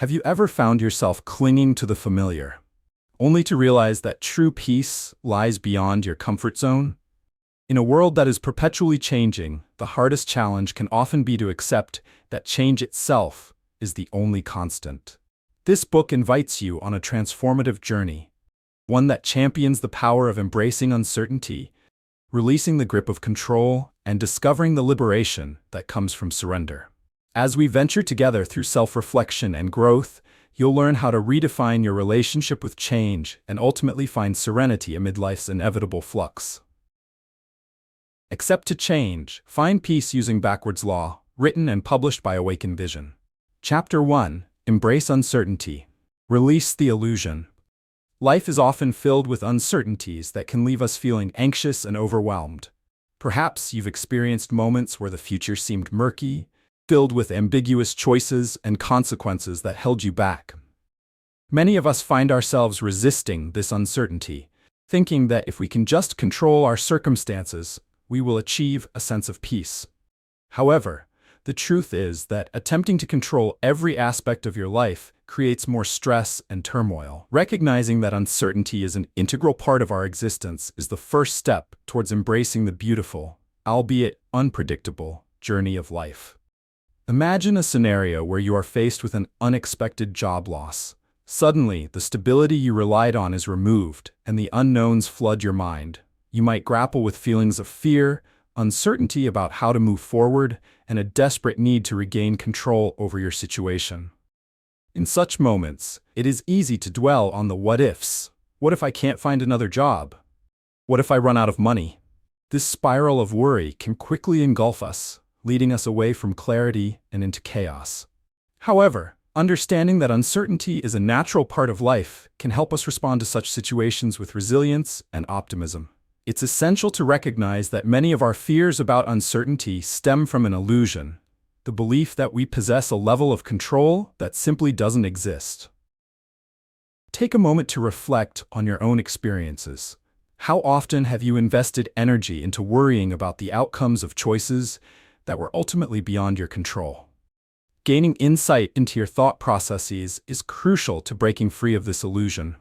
Have you ever found yourself clinging to the familiar, only to realize that true peace lies beyond your comfort zone? In a world that is perpetually changing, the hardest challenge can often be to accept that change itself is the only constant. This book invites you on a transformative journey, one that champions the power of embracing uncertainty, releasing the grip of control, and discovering the liberation that comes from surrender. As we venture together through self-reflection and growth, you'll learn how to redefine your relationship with change and ultimately find serenity amid life's inevitable flux. Accept to change, find peace using backwards law, written and published by Awaken Vision. Chapter 1. Embrace uncertainty. Release the illusion. Life is often filled with uncertainties that can leave us feeling anxious and overwhelmed. Perhaps you've experienced moments where the future seemed murky, filled with ambiguous choices and consequences that held you back. Many of us find ourselves resisting this uncertainty, thinking that if we can just control our circumstances, we will achieve a sense of peace. However, the truth is that attempting to control every aspect of your life creates more stress and turmoil. Recognizing that uncertainty is an integral part of our existence is the first step towards embracing the beautiful, albeit unpredictable, journey of life. Imagine a scenario where you are faced with an unexpected job loss. Suddenly, the stability you relied on is removed, and the unknowns flood your mind. You might grapple with feelings of fear, uncertainty about how to move forward, and a desperate need to regain control over your situation. In such moments, it is easy to dwell on the what-ifs. What if I can't find another job? What if I run out of money? This spiral of worry can quickly engulf us, leading us away from clarity and into chaos. However, understanding that uncertainty is a natural part of life can help us respond to such situations with resilience and optimism. It's essential to recognize that many of our fears about uncertainty stem from an illusion, the belief that we possess a level of control that simply doesn't exist. Take a moment to reflect on your own experiences. How often have you invested energy into worrying about the outcomes of choices that were ultimately beyond your control? Gaining insight into your thought processes is crucial to breaking free of this illusion.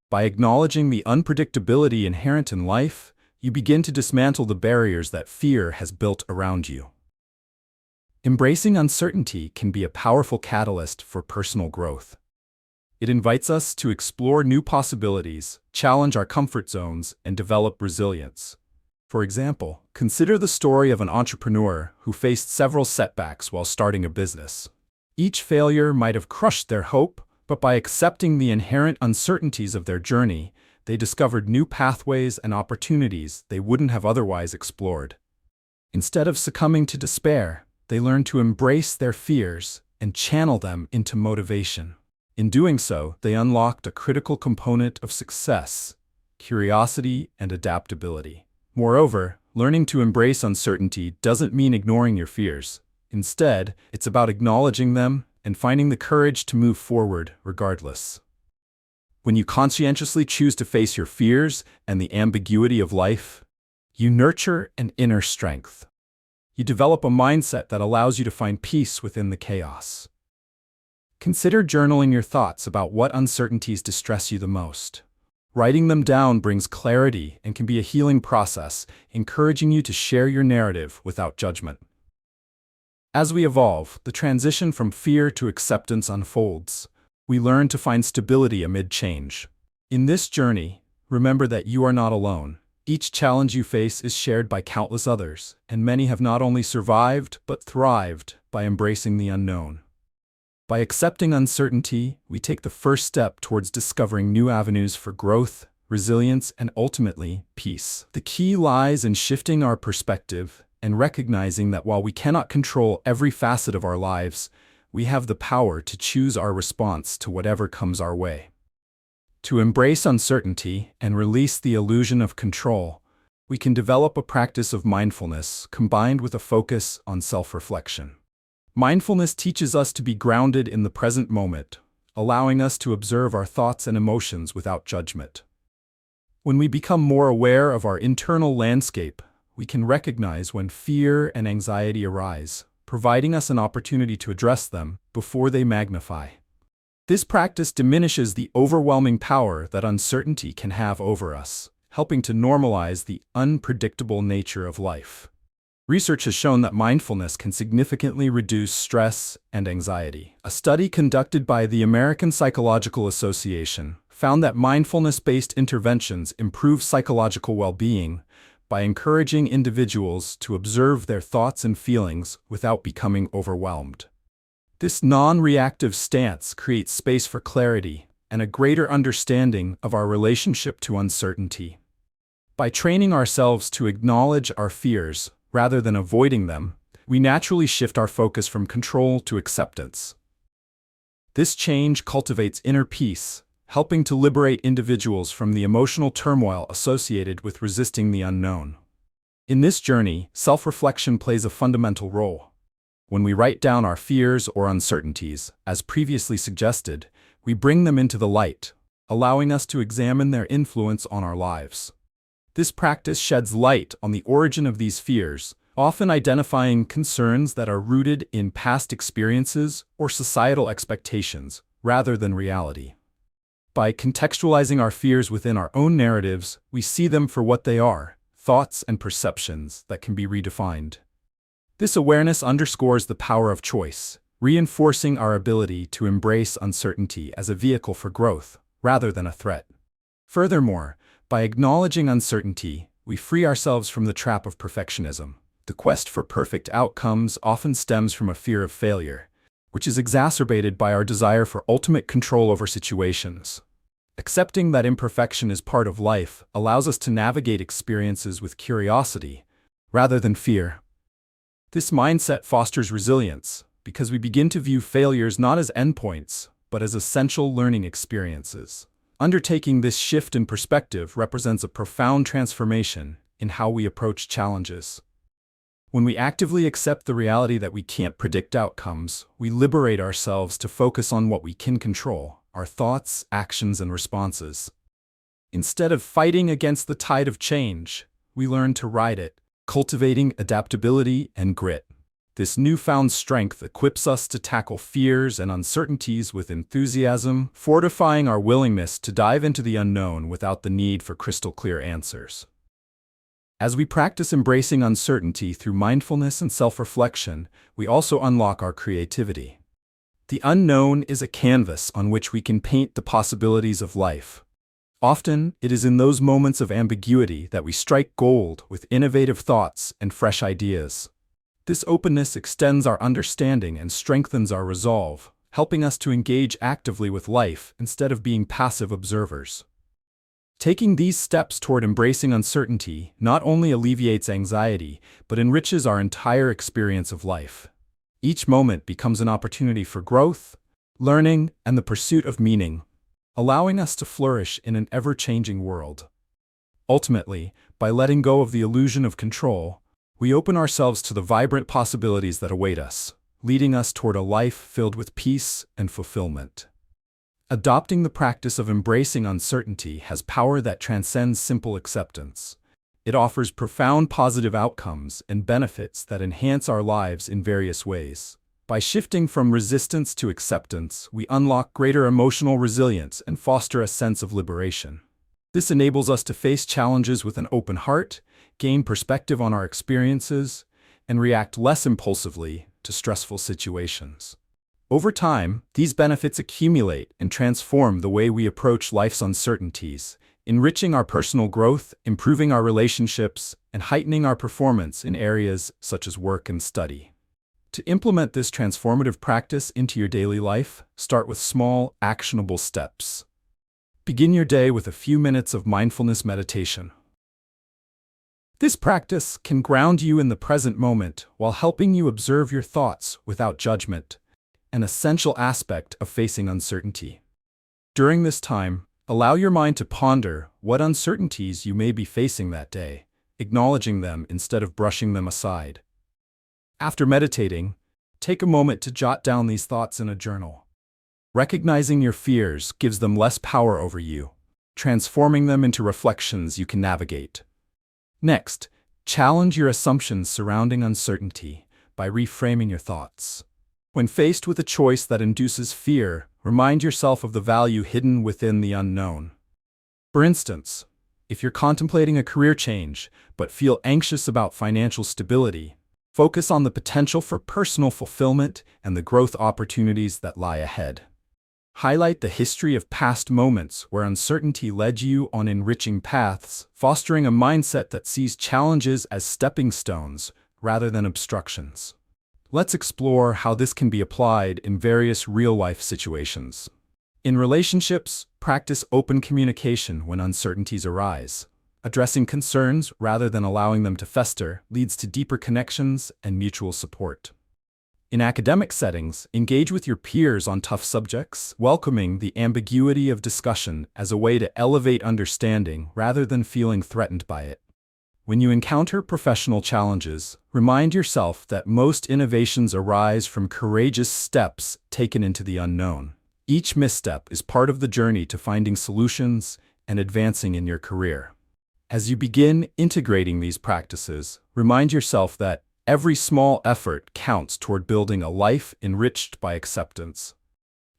By acknowledging the unpredictability inherent in life, you begin to dismantle the barriers that fear has built around you. Embracing uncertainty can be a powerful catalyst for personal growth. It invites us to explore new possibilities, challenge our comfort zones, and develop resilience. For example, consider the story of an entrepreneur who faced several setbacks while starting a business. Each failure might have crushed their hope, but by accepting the inherent uncertainties of their journey, they discovered new pathways and opportunities they wouldn't have otherwise explored. Instead of succumbing to despair, they learned to embrace their fears and channel them into motivation. In doing so, they unlocked a critical component of success: curiosity and adaptability. Moreover, learning to embrace uncertainty doesn't mean ignoring your fears. Instead, it's about acknowledging them and finding the courage to move forward regardless. When you conscientiously choose to face your fears and the ambiguity of life, you nurture an inner strength. You develop a mindset that allows you to find peace within the chaos. Consider journaling your thoughts about what uncertainties distress you the most. Writing them down brings clarity and can be a healing process, encouraging you to share your narrative without judgment. As we evolve, the transition from fear to acceptance unfolds. We learn to find stability amid change. In this journey, remember that you are not alone. Each challenge you face is shared by countless others, and many have not only survived but thrived by embracing the unknown. By accepting uncertainty, we take the first step towards discovering new avenues for growth, resilience, and ultimately, peace. The key lies in shifting our perspective and recognizing that while we cannot control every facet of our lives, we have the power to choose our response to whatever comes our way. To embrace uncertainty and release the illusion of control, we can develop a practice of mindfulness combined with a focus on self-reflection. Mindfulness teaches us to be grounded in the present moment, allowing us to observe our thoughts and emotions without judgment. When we become more aware of our internal landscape, we can recognize when fear and anxiety arise, providing us an opportunity to address them before they magnify. This practice diminishes the overwhelming power that uncertainty can have over us, helping to normalize the unpredictable nature of life. Research has shown that mindfulness can significantly reduce stress and anxiety. A study conducted by the American Psychological Association found that mindfulness-based interventions improve psychological well-being by encouraging individuals to observe their thoughts and feelings without becoming overwhelmed. This non-reactive stance creates space for clarity and a greater understanding of our relationship to uncertainty. By training ourselves to acknowledge our fears rather than avoiding them, we naturally shift our focus from control to acceptance. This change cultivates inner peace, helping to liberate individuals from the emotional turmoil associated with resisting the unknown. In this journey, self-reflection plays a fundamental role. When we write down our fears or uncertainties, as previously suggested, we bring them into the light, allowing us to examine their influence on our lives. This practice sheds light on the origin of these fears, often identifying concerns that are rooted in past experiences or societal expectations, rather than reality. By contextualizing our fears within our own narratives, we see them for what they are, thoughts and perceptions that can be redefined. This awareness underscores the power of choice, reinforcing our ability to embrace uncertainty as a vehicle for growth, rather than a threat. Furthermore, by acknowledging uncertainty, we free ourselves from the trap of perfectionism. The quest for perfect outcomes often stems from a fear of failure, which is exacerbated by our desire for ultimate control over situations. Accepting that imperfection is part of life allows us to navigate experiences with curiosity, rather than fear. This mindset fosters resilience, because we begin to view failures not as endpoints, but as essential learning experiences. Undertaking this shift in perspective represents a profound transformation in how we approach challenges. When we actively accept the reality that we can't predict outcomes, we liberate ourselves to focus on what we can control, our thoughts, actions, and responses. Instead of fighting against the tide of change, we learn to ride it, cultivating adaptability and grit. This newfound strength equips us to tackle fears and uncertainties with enthusiasm, fortifying our willingness to dive into the unknown without the need for crystal-clear answers. As we practice embracing uncertainty through mindfulness and self-reflection, we also unlock our creativity. The unknown is a canvas on which we can paint the possibilities of life. Often, it is in those moments of ambiguity that we strike gold with innovative thoughts and fresh ideas. This openness extends our understanding and strengthens our resolve, helping us to engage actively with life instead of being passive observers. Taking these steps toward embracing uncertainty not only alleviates anxiety, but enriches our entire experience of life. Each moment becomes an opportunity for growth, learning, and the pursuit of meaning, allowing us to flourish in an ever-changing world. Ultimately, by letting go of the illusion of control, we open ourselves to the vibrant possibilities that await us, leading us toward a life filled with peace and fulfillment. Adopting the practice of embracing uncertainty has power that transcends simple acceptance. It offers profound positive outcomes and benefits that enhance our lives in various ways. By shifting from resistance to acceptance, we unlock greater emotional resilience and foster a sense of liberation. This enables us to face challenges with an open heart, gain perspective on our experiences, and react less impulsively to stressful situations. Over time, these benefits accumulate and transform the way we approach life's uncertainties, enriching our personal growth, improving our relationships, and heightening our performance in areas such as work and study. To implement this transformative practice into your daily life, start with small, actionable steps. Begin your day with a few minutes of mindfulness meditation. This practice can ground you in the present moment while helping you observe your thoughts without judgment, an essential aspect of facing uncertainty. During this time, allow your mind to ponder what uncertainties you may be facing that day, acknowledging them instead of brushing them aside. After meditating, take a moment to jot down these thoughts in a journal. Recognizing your fears gives them less power over you, transforming them into reflections you can navigate. Next, challenge your assumptions surrounding uncertainty by reframing your thoughts. When faced with a choice that induces fear, remind yourself of the value hidden within the unknown. For instance, if you're contemplating a career change but feel anxious about financial stability, focus on the potential for personal fulfillment and the growth opportunities that lie ahead. Highlight the history of past moments where uncertainty led you on enriching paths, fostering a mindset that sees challenges as stepping stones rather than obstructions. Let's explore how this can be applied in various real-life situations. In relationships, practice open communication when uncertainties arise. Addressing concerns rather than allowing them to fester leads to deeper connections and mutual support. In academic settings, engage with your peers on tough subjects, welcoming the ambiguity of discussion as a way to elevate understanding rather than feeling threatened by it. When you encounter professional challenges, remind yourself that most innovations arise from courageous steps taken into the unknown. Each misstep is part of the journey to finding solutions and advancing in your career. As you begin integrating these practices, remind yourself that every small effort counts toward building a life enriched by acceptance.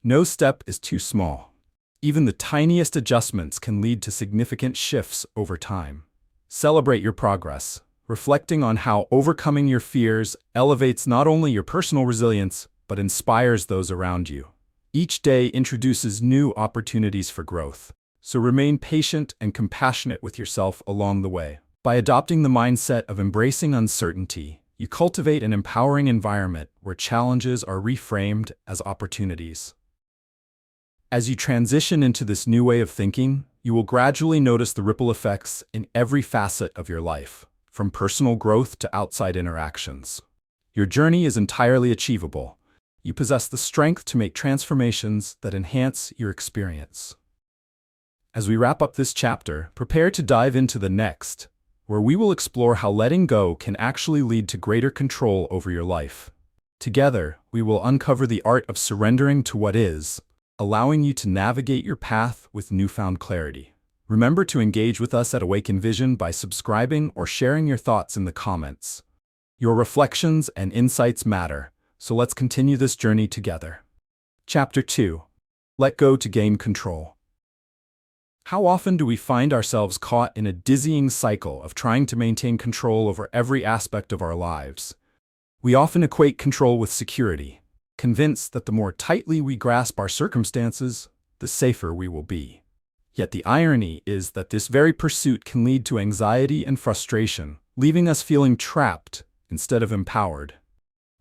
No step is too small. Even the tiniest adjustments can lead to significant shifts over time. Celebrate your progress, reflecting on how overcoming your fears elevates not only your personal resilience, but inspires those around you. Each day introduces new opportunities for growth, so remain patient and compassionate with yourself along the way. By adopting the mindset of embracing uncertainty, you cultivate an empowering environment where challenges are reframed as opportunities. As you transition into this new way of thinking, you will gradually notice the ripple effects in every facet of your life, from personal growth to outside interactions. Your journey is entirely achievable. You possess the strength to make transformations that enhance your experience. As we wrap up this chapter, prepare to dive into the next, where we will explore how letting go can actually lead to greater control over your life. Together, we will uncover the art of surrendering to what is, allowing you to navigate your path with newfound clarity. Remember to engage with us at Awaken Vision by subscribing or sharing your thoughts in the comments. Your reflections and insights matter, so let's continue this journey together. Chapter 2. Let Go to Gain Control. How often do we find ourselves caught in a dizzying cycle of trying to maintain control over every aspect of our lives? We often equate control with security, convinced that the more tightly we grasp our circumstances, the safer we will be. Yet the irony is that this very pursuit can lead to anxiety and frustration, leaving us feeling trapped instead of empowered.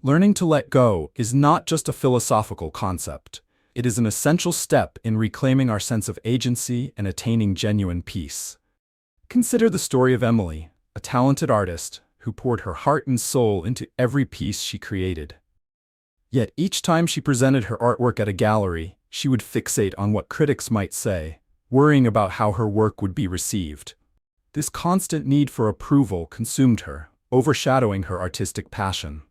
Learning to let go is not just a philosophical concept. It is an essential step in reclaiming our sense of agency and attaining genuine peace. Consider the story of Emily, a talented artist who poured her heart and soul into every piece she created. Yet each time she presented her artwork at a gallery, she would fixate on what critics might say, worrying about how her work would be received. This constant need for approval consumed her, overshadowing her artistic passion.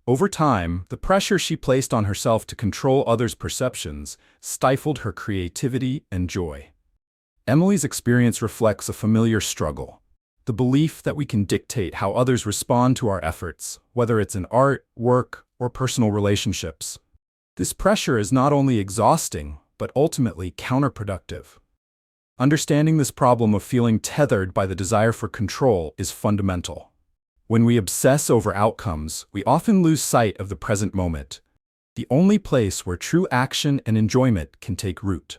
Over time, the pressure she placed on herself to control others' perceptions stifled her creativity and joy. Emily's experience reflects a familiar struggle: the belief that we can dictate how others respond to our efforts, whether it's in art, work, or personal relationships. This pressure is not only exhausting, but ultimately counterproductive. Understanding this problem of feeling tethered by the desire for control is fundamental. When we obsess over outcomes, we often lose sight of the present moment, the only place where true action and enjoyment can take root.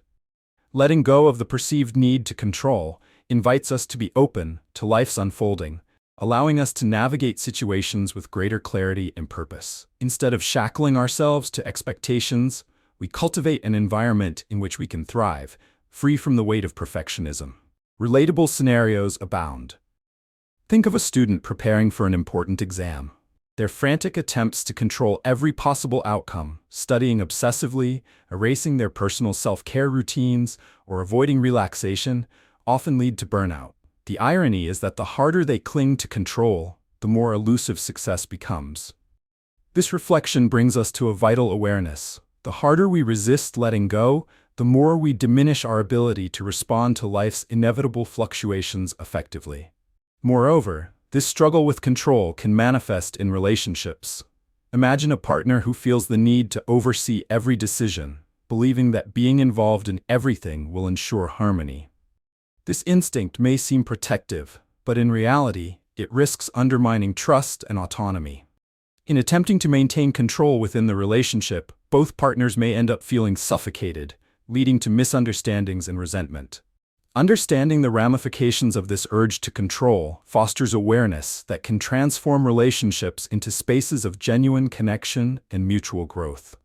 Letting go of the perceived need to control invites us to be open to life's unfolding, allowing us to navigate situations with greater clarity and purpose. Instead of shackling ourselves to expectations, we cultivate an environment in which we can thrive, free from the weight of perfectionism. Relatable scenarios abound. Think of a student preparing for an important exam. Their frantic attempts to control every possible outcome, studying obsessively, erasing their personal self-care routines, or avoiding relaxation, often lead to burnout. The irony is that the harder they cling to control, the more elusive success becomes. This reflection brings us to a vital awareness. The harder we resist letting go, the more we diminish our ability to respond to life's inevitable fluctuations effectively. Moreover, this struggle with control can manifest in relationships. Imagine a partner who feels the need to oversee every decision, believing that being involved in everything will ensure harmony. This instinct may seem protective, but in reality, it risks undermining trust and autonomy. In attempting to maintain control within the relationship, both partners may end up feeling suffocated, leading to misunderstandings and resentment. Understanding the ramifications of this urge to control fosters awareness that can transform relationships into spaces of genuine connection and mutual growth.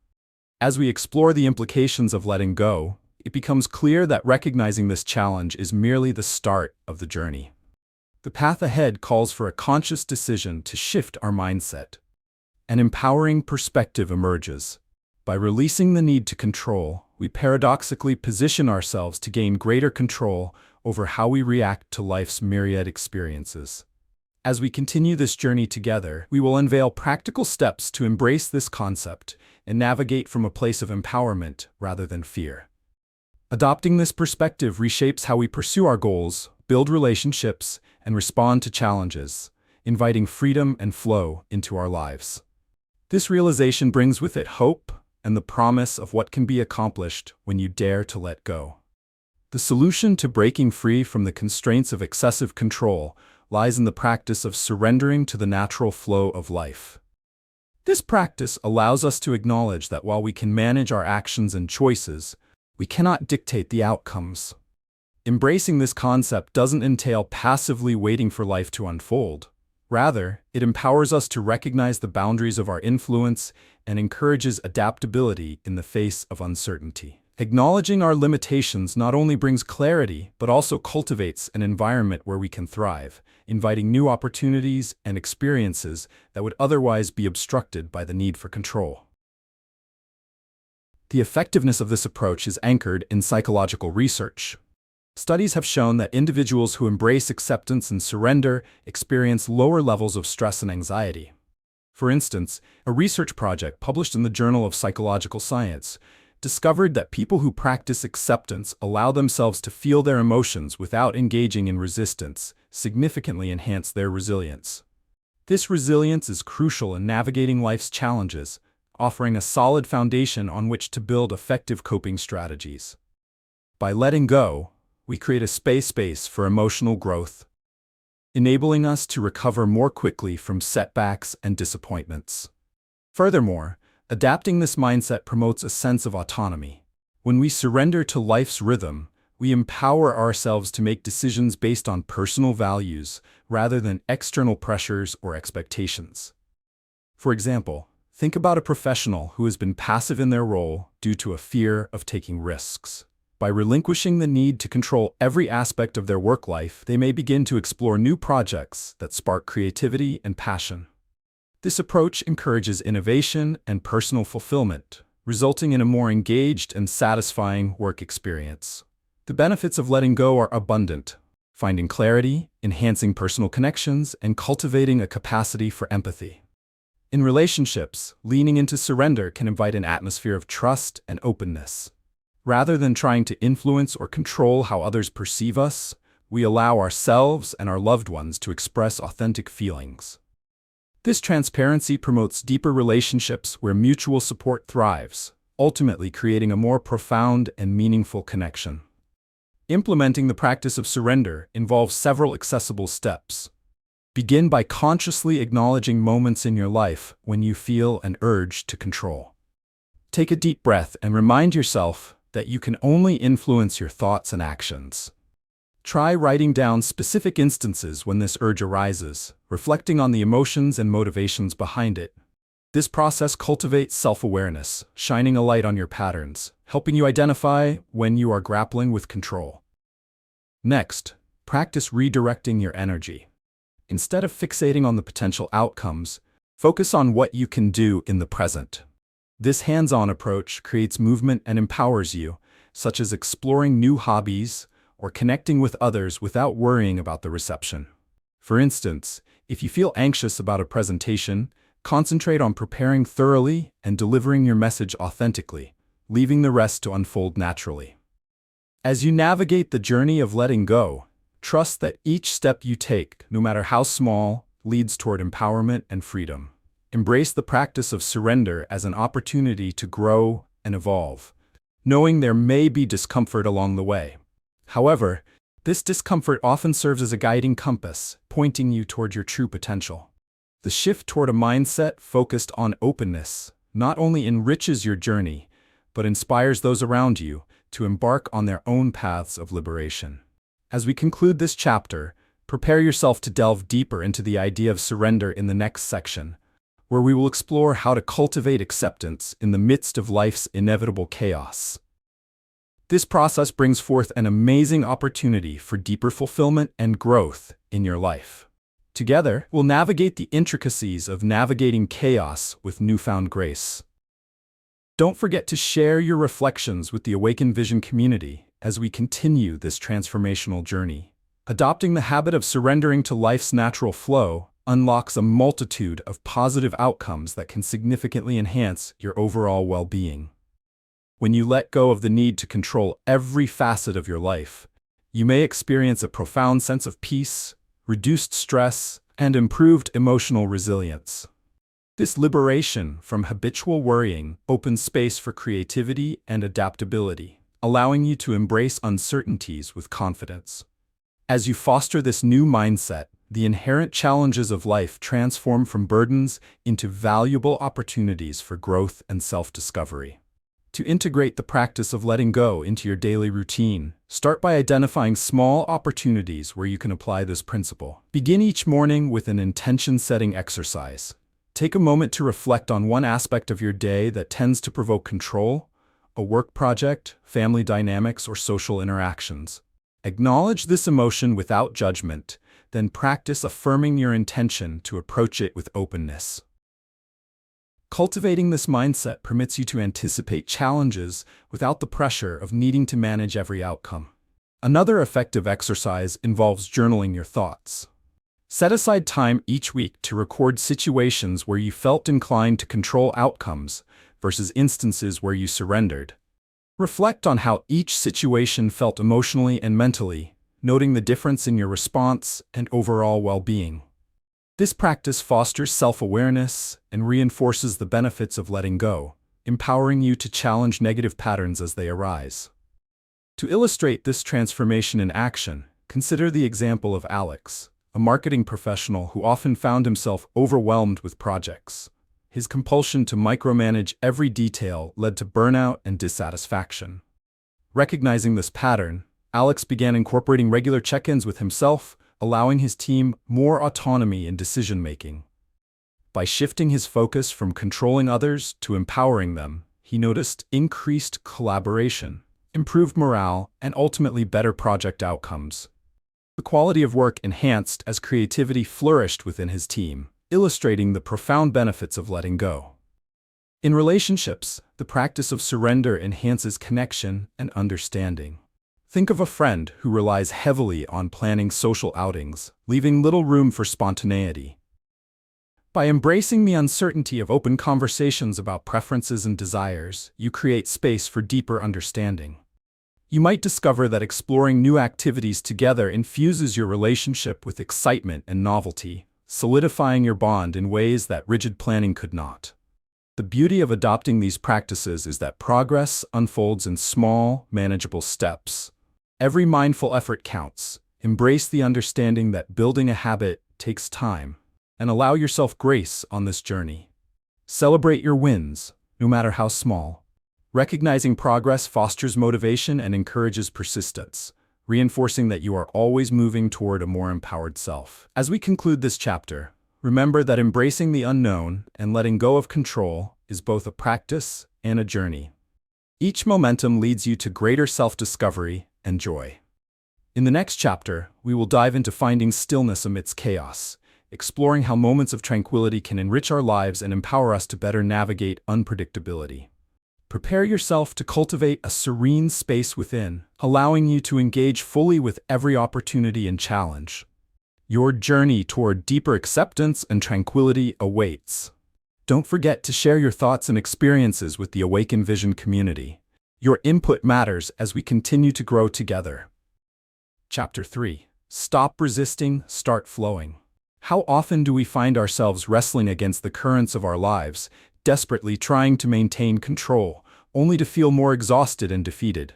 As we explore the implications of letting go, it becomes clear that recognizing this challenge is merely the start of the journey. The path ahead calls for a conscious decision to shift our mindset. An empowering perspective emerges. By releasing the need to control, we paradoxically position ourselves to gain greater control over how we react to life's myriad experiences. As we continue this journey together, we will unveil practical steps to embrace this concept and navigate from a place of empowerment rather than fear. Adopting this perspective reshapes how we pursue our goals, build relationships, and respond to challenges, inviting freedom and flow into our lives. This realization brings with it hope and the promise of what can be accomplished when you dare to let go. The solution to breaking free from the constraints of excessive control lies in the practice of surrendering to the natural flow of life. This practice allows us to acknowledge that while we can manage our actions and choices, we cannot dictate the outcomes. Embracing this concept doesn't entail passively waiting for life to unfold. Rather, it empowers us to recognize the boundaries of our influence and encourages adaptability in the face of uncertainty. Acknowledging our limitations not only brings clarity, but also cultivates an environment where we can thrive, inviting new opportunities and experiences that would otherwise be obstructed by the need for control. The effectiveness of this approach is anchored in psychological research. Studies have shown that individuals who embrace acceptance and surrender experience lower levels of stress and anxiety. For instance, a research project published in the Journal of Psychological Science discovered that people who practice acceptance allow themselves to feel their emotions without engaging in resistance, significantly enhance their resilience. This resilience is crucial in navigating life's challenges, offering a solid foundation on which to build effective coping strategies. By letting go, we create a space for emotional growth, enabling us to recover more quickly from setbacks and disappointments. Furthermore, adapting this mindset promotes a sense of autonomy. When we surrender to life's rhythm, we empower ourselves to make decisions based on personal values rather than external pressures or expectations. For example, think about a professional who has been passive in their role due to a fear of taking risks. By relinquishing the need to control every aspect of their work life, they may begin to explore new projects that spark creativity and passion. This approach encourages innovation and personal fulfillment, resulting in a more engaged and satisfying work experience. The benefits of letting go are abundant: finding clarity, enhancing personal connections, and cultivating a capacity for empathy. In relationships, leaning into surrender can invite an atmosphere of trust and openness. Rather than trying to influence or control how others perceive us, we allow ourselves and our loved ones to express authentic feelings. This transparency promotes deeper relationships where mutual support thrives, ultimately creating a more profound and meaningful connection. Implementing the practice of surrender involves several accessible steps. Begin by consciously acknowledging moments in your life when you feel an urge to control. Take a deep breath and remind yourself that you can only influence your thoughts and actions. Try writing down specific instances when this urge arises, reflecting on the emotions and motivations behind it. This process cultivates self-awareness, shining a light on your patterns, helping you identify when you are grappling with control. Next, practice redirecting your energy. Instead of fixating on the potential outcomes, focus on what you can do in the present. This hands-on approach creates movement and empowers you, such as exploring new hobbies or connecting with others without worrying about the reception. For instance, if you feel anxious about a presentation, concentrate on preparing thoroughly and delivering your message authentically, leaving the rest to unfold naturally. As you navigate the journey of letting go, trust that each step you take, no matter how small, leads toward empowerment and freedom. embrace the practice of surrender as an opportunity to grow and evolve, knowing there may be discomfort along the way. However, this discomfort often serves as a guiding compass, pointing you toward your true potential. The shift toward a mindset focused on openness not only enriches your journey, but inspires those around you to embark on their own paths of liberation. As we conclude this chapter, prepare yourself to delve deeper into the idea of surrender in the next section, where we will explore how to cultivate acceptance in the midst of life's inevitable chaos. This process brings forth an amazing opportunity for deeper fulfillment and growth in your life. Together, we'll navigate the intricacies of navigating chaos with newfound grace. Don't forget to share your reflections with the Awakened Vision community as we continue this transformational journey. Adopting the habit of surrendering to life's natural flow unlocks a multitude of positive outcomes that can significantly enhance your overall well-being. When you let go of the need to control every facet of your life, you may experience a profound sense of peace, reduced stress, and improved emotional resilience. This liberation from habitual worrying opens space for creativity and adaptability, allowing you to embrace uncertainties with confidence. As you foster this new mindset, the inherent challenges of life transform from burdens into valuable opportunities for growth and self-discovery. To integrate the practice of letting go into your daily routine, start by identifying small opportunities where you can apply this principle. Begin each morning with an intention-setting exercise. Take a moment to reflect on one aspect of your day that tends to provoke control: a work project, family dynamics, or social interactions. Acknowledge this emotion without judgment, then practice affirming your intention to approach it with openness. Cultivating this mindset permits you to anticipate challenges without the pressure of needing to manage every outcome. Another effective exercise involves journaling your thoughts. Set aside time each week to record situations where you felt inclined to control outcomes versus instances where you surrendered. Reflect on how each situation felt emotionally and mentally, noting the difference in your response and overall well-being. This practice fosters self-awareness and reinforces the benefits of letting go, empowering you to challenge negative patterns as they arise. To illustrate this transformation in action, consider the example of Alex, a marketing professional who often found himself overwhelmed with projects. His compulsion to micromanage every detail led to burnout and dissatisfaction. Recognizing this pattern, Alex began incorporating regular check-ins with himself, allowing his team more autonomy in decision-making. By shifting his focus from controlling others to empowering them, he noticed increased collaboration, improved morale, and ultimately better project outcomes. The quality of work enhanced as creativity flourished within his team, illustrating the profound benefits of letting go. In relationships, the practice of surrender enhances connection and understanding. Think of a friend who relies heavily on planning social outings, leaving little room for spontaneity. By embracing the uncertainty of open conversations about preferences and desires, you create space for deeper understanding. You might discover that exploring new activities together infuses your relationship with excitement and novelty, solidifying your bond in ways that rigid planning could not. The beauty of adopting these practices is that progress unfolds in small, manageable steps. Every mindful effort counts. Embrace the understanding that building a habit takes time, and allow yourself grace on this journey. Celebrate your wins, no matter how small. Recognizing progress fosters motivation and encourages persistence, reinforcing that you are always moving toward a more empowered self. As we conclude this chapter, remember that embracing the unknown and letting go of control is both a practice and a journey. Each momentum leads you to greater self-discovery and joy. In the next chapter, we will dive into finding stillness amidst chaos, exploring how moments of tranquility can enrich our lives and empower us to better navigate unpredictability. Prepare yourself to cultivate a serene space within, allowing you to engage fully with every opportunity and challenge. Your journey toward deeper acceptance and tranquility awaits. Don't forget to share your thoughts and experiences with the Awakened Vision community. Your input matters as we continue to grow together. Chapter 3. Stop resisting, start flowing. How often do we find ourselves wrestling against the currents of our lives, desperately trying to maintain control, only to feel more exhausted and defeated?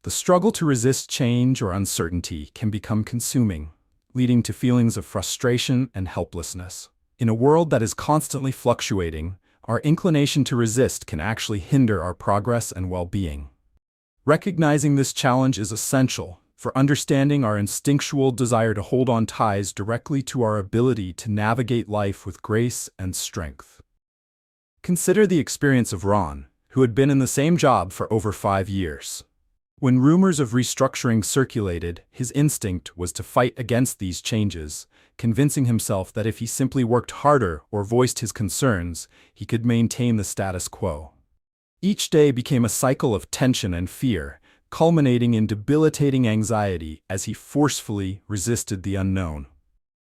The struggle to resist change or uncertainty can become consuming, leading to feelings of frustration and helplessness. In a world that is constantly fluctuating, our inclination to resist can actually hinder our progress and well-being. Recognizing this challenge is essential for understanding our instinctual desire to hold on ties directly to our ability to navigate life with grace and strength. Consider the experience of Ron, who had been in the same job for over 5 years. When rumors of restructuring circulated, his instinct was to fight against these changes, convincing himself that if he simply worked harder or voiced his concerns, he could maintain the status quo. Each day became a cycle of tension and fear, culminating in debilitating anxiety as he forcefully resisted the unknown.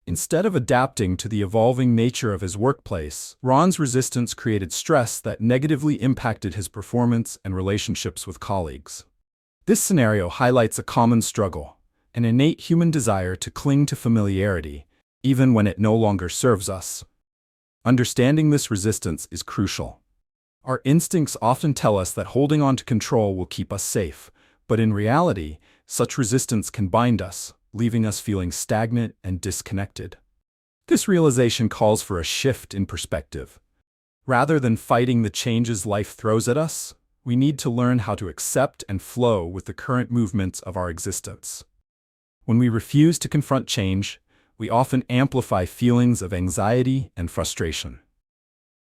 Instead of adapting to the evolving nature of his workplace, Ron's resistance created stress that negatively impacted his performance and relationships with colleagues. This scenario highlights a common struggle, an innate human desire to cling to familiarity, even when it no longer serves us. Understanding this resistance is crucial. Our instincts often tell us that holding on to control will keep us safe, but in reality, such resistance can bind us, leaving us feeling stagnant and disconnected. This realization calls for a shift in perspective. Rather than fighting the changes life throws at us, we need to learn how to accept and flow with the current movements of our existence. When we refuse to confront change, we often amplify feelings of anxiety and frustration.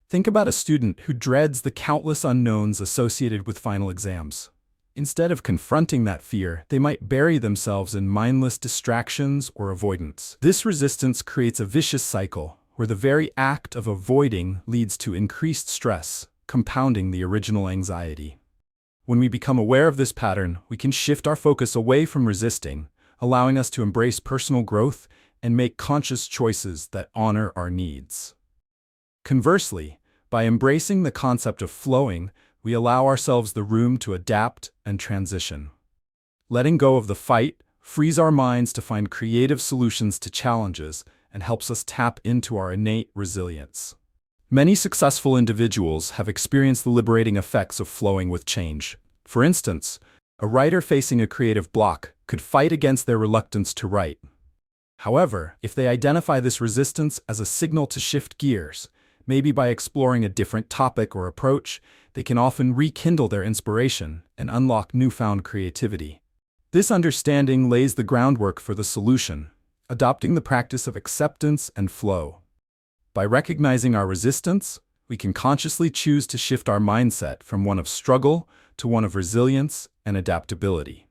Think about a student who dreads the countless unknowns associated with final exams. Instead of confronting that fear, they might bury themselves in mindless distractions or avoidance. This resistance creates a vicious cycle where the very act of avoiding leads to increased stress, compounding the original anxiety. When we become aware of this pattern, we can shift our focus away from resisting, allowing us to embrace personal growth and make conscious choices that honor our needs. Conversely, by embracing the concept of flowing, we allow ourselves the room to adapt and transition. Letting go of the fight frees our minds to find creative solutions to challenges and helps us tap into our innate resilience. Many successful individuals have experienced the liberating effects of flowing with change. For instance, a writer facing a creative block could fight against their reluctance to write. However, if they identify this resistance as a signal to shift gears, maybe by exploring a different topic or approach, they can often rekindle their inspiration and unlock newfound creativity. This understanding lays the groundwork for the solution, adopting the practice of acceptance and flow. By recognizing our resistance, we can consciously choose to shift our mindset from one of struggle to one of resilience and adaptability.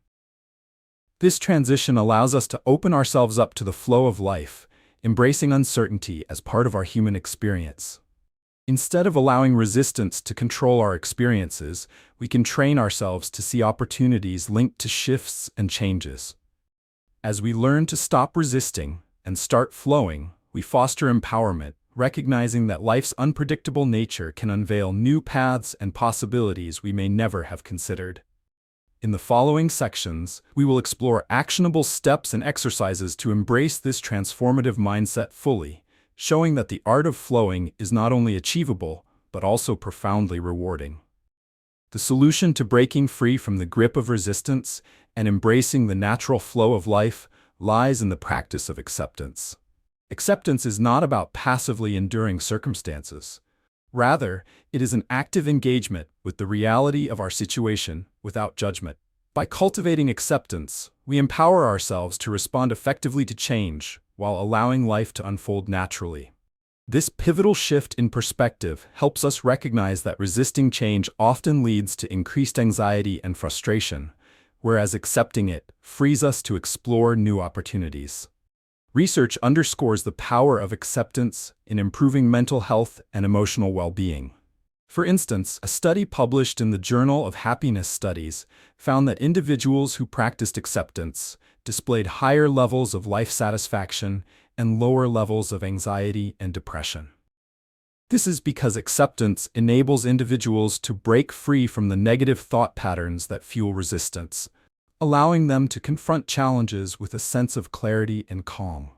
This transition allows us to open ourselves up to the flow of life, embracing uncertainty as part of our human experience. Instead of allowing resistance to control our experiences, we can train ourselves to see opportunities linked to shifts and changes. As we learn to stop resisting and start flowing, we foster empowerment, recognizing that life's unpredictable nature can unveil new paths and possibilities we may never have considered. In the following sections, we will explore actionable steps and exercises to embrace this transformative mindset fully, showing that the art of flowing is not only achievable, but also profoundly rewarding. The solution to breaking free from the grip of resistance and embracing the natural flow of life lies in the practice of acceptance. Acceptance is not about passively enduring circumstances. Rather, it is an active engagement with the reality of our situation without judgment. By cultivating acceptance, we empower ourselves to respond effectively to change while allowing life to unfold naturally. This pivotal shift in perspective helps us recognize that resisting change often leads to increased anxiety and frustration, whereas accepting it frees us to explore new opportunities. Research underscores the power of acceptance in improving mental health and emotional well-being. For instance, a study published in the Journal of Happiness Studies found that individuals who practiced acceptance displayed higher levels of life satisfaction and lower levels of anxiety and depression. This is because acceptance enables individuals to break free from the negative thought patterns that fuel resistance, allowing them to confront challenges with a sense of clarity and calm.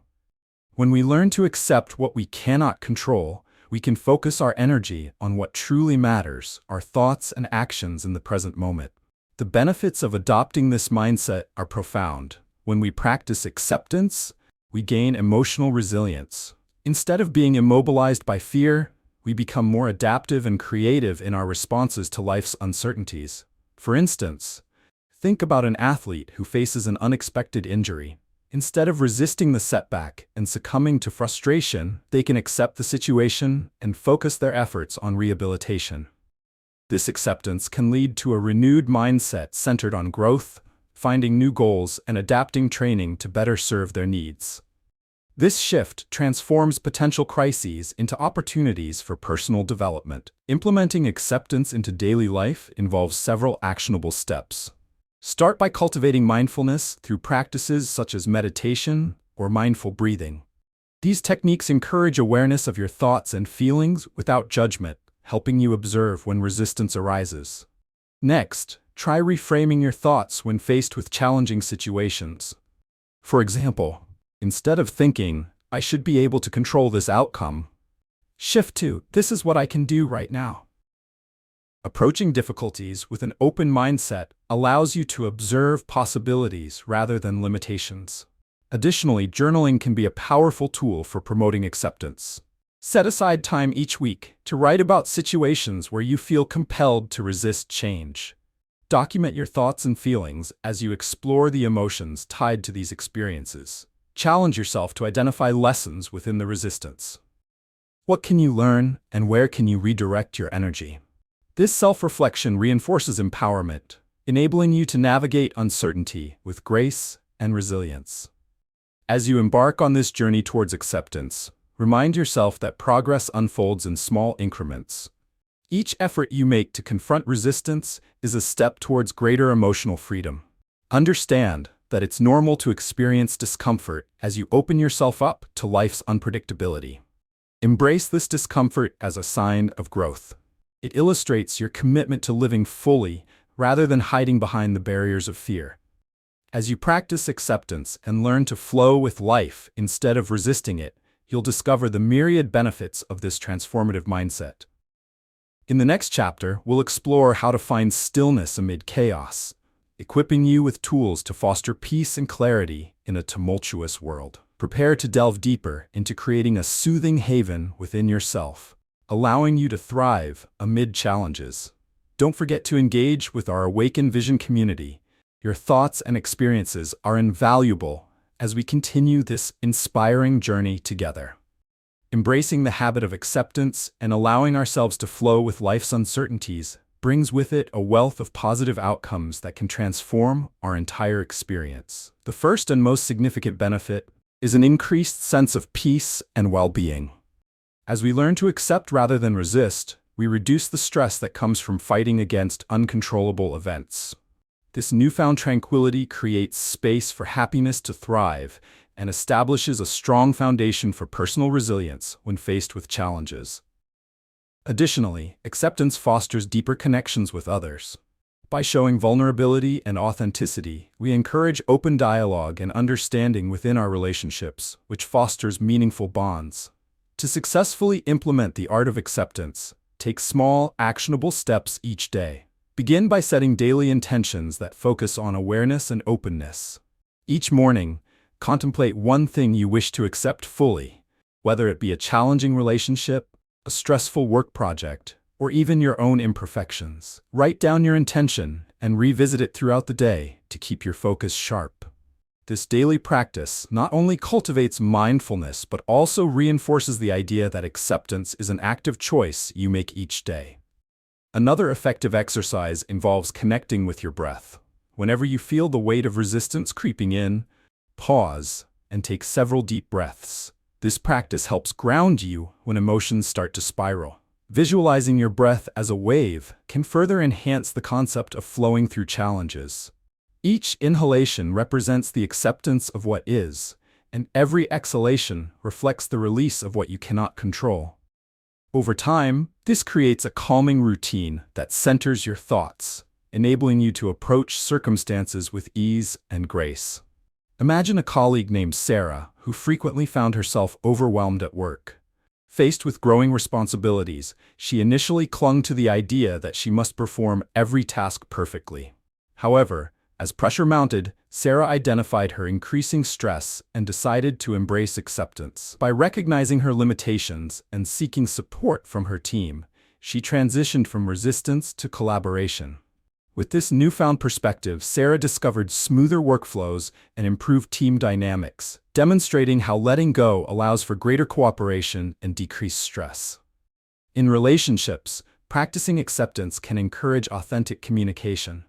When we learn to accept what we cannot control, we can focus our energy on what truly matters, our thoughts and actions in the present moment. The benefits of adopting this mindset are profound. When we practice acceptance, we gain emotional resilience. Instead of being immobilized by fear, we become more adaptive and creative in our responses to life's uncertainties. For instance, think about an athlete who faces an unexpected injury. Instead of resisting the setback and succumbing to frustration, they can accept the situation and focus their efforts on rehabilitation. This acceptance can lead to a renewed mindset centered on growth, finding new goals, and adapting training to better serve their needs. This shift transforms potential crises into opportunities for personal development. Implementing acceptance into daily life involves several actionable steps. Start by cultivating mindfulness through practices such as meditation or mindful breathing. These techniques encourage awareness of your thoughts and feelings without judgment, helping you observe when resistance arises. Next, try reframing your thoughts when faced with challenging situations. For example, instead of thinking, "I should be able to control this outcome," shift to, "This is what I can do right now." Approaching difficulties with an open mindset allows you to observe possibilities rather than limitations. Additionally, journaling can be a powerful tool for promoting acceptance. Set aside time each week to write about situations where you feel compelled to resist change. Document your thoughts and feelings as you explore the emotions tied to these experiences. Challenge yourself to identify lessons within the resistance. What can you learn, and where can you redirect your energy? This self-reflection reinforces empowerment, enabling you to navigate uncertainty with grace and resilience. As you embark on this journey towards acceptance, remind yourself that progress unfolds in small increments. Each effort you make to confront resistance is a step towards greater emotional freedom. Understand that it's normal to experience discomfort as you open yourself up to life's unpredictability. Embrace this discomfort as a sign of growth. It illustrates your commitment to living fully rather than hiding behind the barriers of fear. As you practice acceptance and learn to flow with life instead of resisting it, you'll discover the myriad benefits of this transformative mindset. In the next chapter, we'll explore how to find stillness amid chaos, equipping you with tools to foster peace and clarity in a tumultuous world. Prepare to delve deeper into creating a soothing haven within yourself, allowing you to thrive amid challenges. Don't forget to engage with our Awaken Vision community. Your thoughts and experiences are invaluable as we continue this inspiring journey together. Embracing the habit of acceptance and allowing ourselves to flow with life's uncertainties brings with it a wealth of positive outcomes that can transform our entire experience. The first and most significant benefit is an increased sense of peace and well-being. As we learn to accept rather than resist, we reduce the stress that comes from fighting against uncontrollable events. This newfound tranquility creates space for happiness to thrive and establishes a strong foundation for personal resilience when faced with challenges. Additionally, acceptance fosters deeper connections with others. By showing vulnerability and authenticity, we encourage open dialogue and understanding within our relationships, which fosters meaningful bonds. To successfully implement the art of acceptance, take small, actionable steps each day. Begin by setting daily intentions that focus on awareness and openness. Each morning, contemplate one thing you wish to accept fully, whether it be a challenging relationship, a stressful work project, or even your own imperfections. Write down your intention and revisit it throughout the day to keep your focus sharp. This daily practice not only cultivates mindfulness but also reinforces the idea that acceptance is an active choice you make each day. Another effective exercise involves connecting with your breath. Whenever you feel the weight of resistance creeping in, pause and take several deep breaths. This practice helps ground you when emotions start to spiral. Visualizing your breath as a wave can further enhance the concept of flowing through challenges. Each inhalation represents the acceptance of what is, and every exhalation reflects the release of what you cannot control. Over time, this creates a calming routine that centers your thoughts, enabling you to approach circumstances with ease and grace. Imagine a colleague named Sarah who frequently found herself overwhelmed at work. Faced with growing responsibilities, she initially clung to the idea that she must perform every task perfectly. However, as pressure mounted, Sarah identified her increasing stress and decided to embrace acceptance. By recognizing her limitations and seeking support from her team, she transitioned from resistance to collaboration. With this newfound perspective, Sarah discovered smoother workflows and improved team dynamics, demonstrating how letting go allows for greater cooperation and decreased stress. In relationships, practicing acceptance can encourage authentic communication.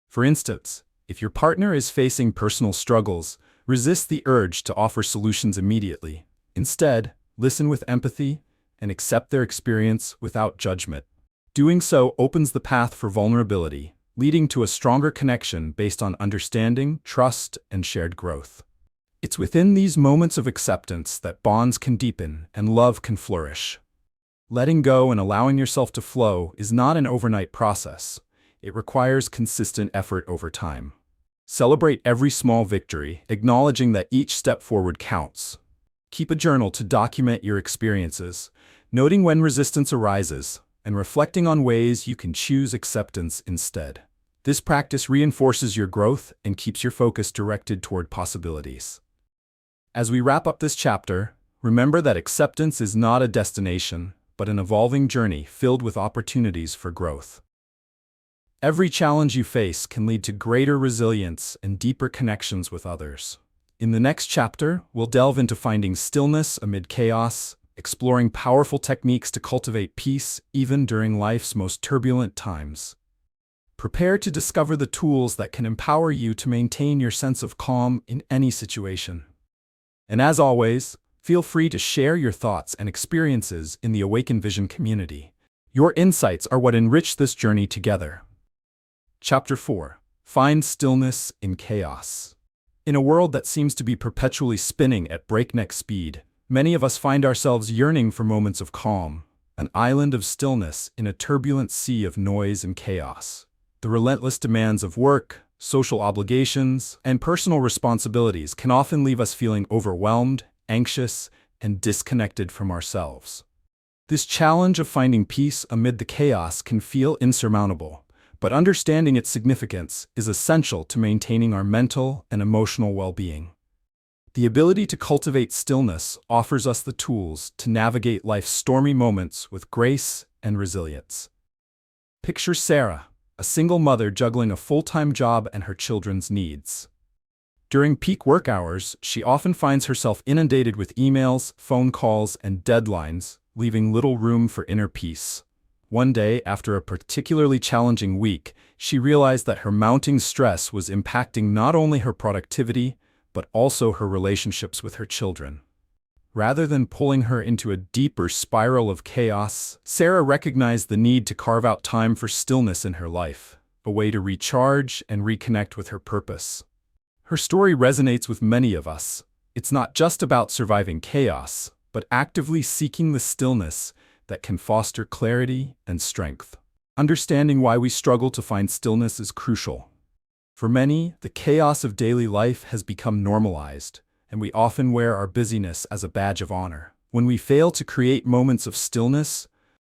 For instance, if your partner is facing personal struggles, resist the urge to offer solutions immediately. Instead, listen with empathy and accept their experience without judgment. Doing so opens the path for vulnerability, leading to a stronger connection based on understanding, trust, and shared growth. It's within these moments of acceptance that bonds can deepen and love can flourish. Letting go and allowing yourself to flow is not an overnight process. It requires consistent effort over time. Celebrate every small victory, acknowledging that each step forward counts. Keep a journal to document your experiences, noting when resistance arises, and reflecting on ways you can choose acceptance instead. This practice reinforces your growth and keeps your focus directed toward possibilities. As we wrap up this chapter, remember that acceptance is not a destination, but an evolving journey filled with opportunities for growth. Every challenge you face can lead to greater resilience and deeper connections with others. In the next chapter, we'll delve into finding stillness amid chaos, exploring powerful techniques to cultivate peace even during life's most turbulent times. Prepare to discover the tools that can empower you to maintain your sense of calm in any situation. And as always, feel free to share your thoughts and experiences in the Awaken Vision community. Your insights are what enrich this journey together. Chapter 4. Find Stillness in Chaos. In a world that seems to be perpetually spinning at breakneck speed, many of us find ourselves yearning for moments of calm, an island of stillness in a turbulent sea of noise and chaos. The relentless demands of work, social obligations, and personal responsibilities can often leave us feeling overwhelmed, anxious, and disconnected from ourselves. This challenge of finding peace amid the chaos can feel insurmountable, but understanding its significance is essential to maintaining our mental and emotional well-being. The ability to cultivate stillness offers us the tools to navigate life's stormy moments with grace and resilience. Picture Sarah, a single mother juggling a full-time job and her children's needs. During peak work hours, she often finds herself inundated with emails, phone calls, and deadlines, leaving little room for inner peace. One day, after a particularly challenging week, she realized that her mounting stress was impacting not only her productivity, but also her relationships with her children. Rather than pulling her into a deeper spiral of chaos, Sarah recognized the need to carve out time for stillness in her life, a way to recharge and reconnect with her purpose. Her story resonates with many of us. It's not just about surviving chaos, but actively seeking the stillness that can foster clarity and strength. Understanding why we struggle to find stillness is crucial. For many, the chaos of daily life has become normalized, and we often wear our busyness as a badge of honor. When we fail to create moments of stillness,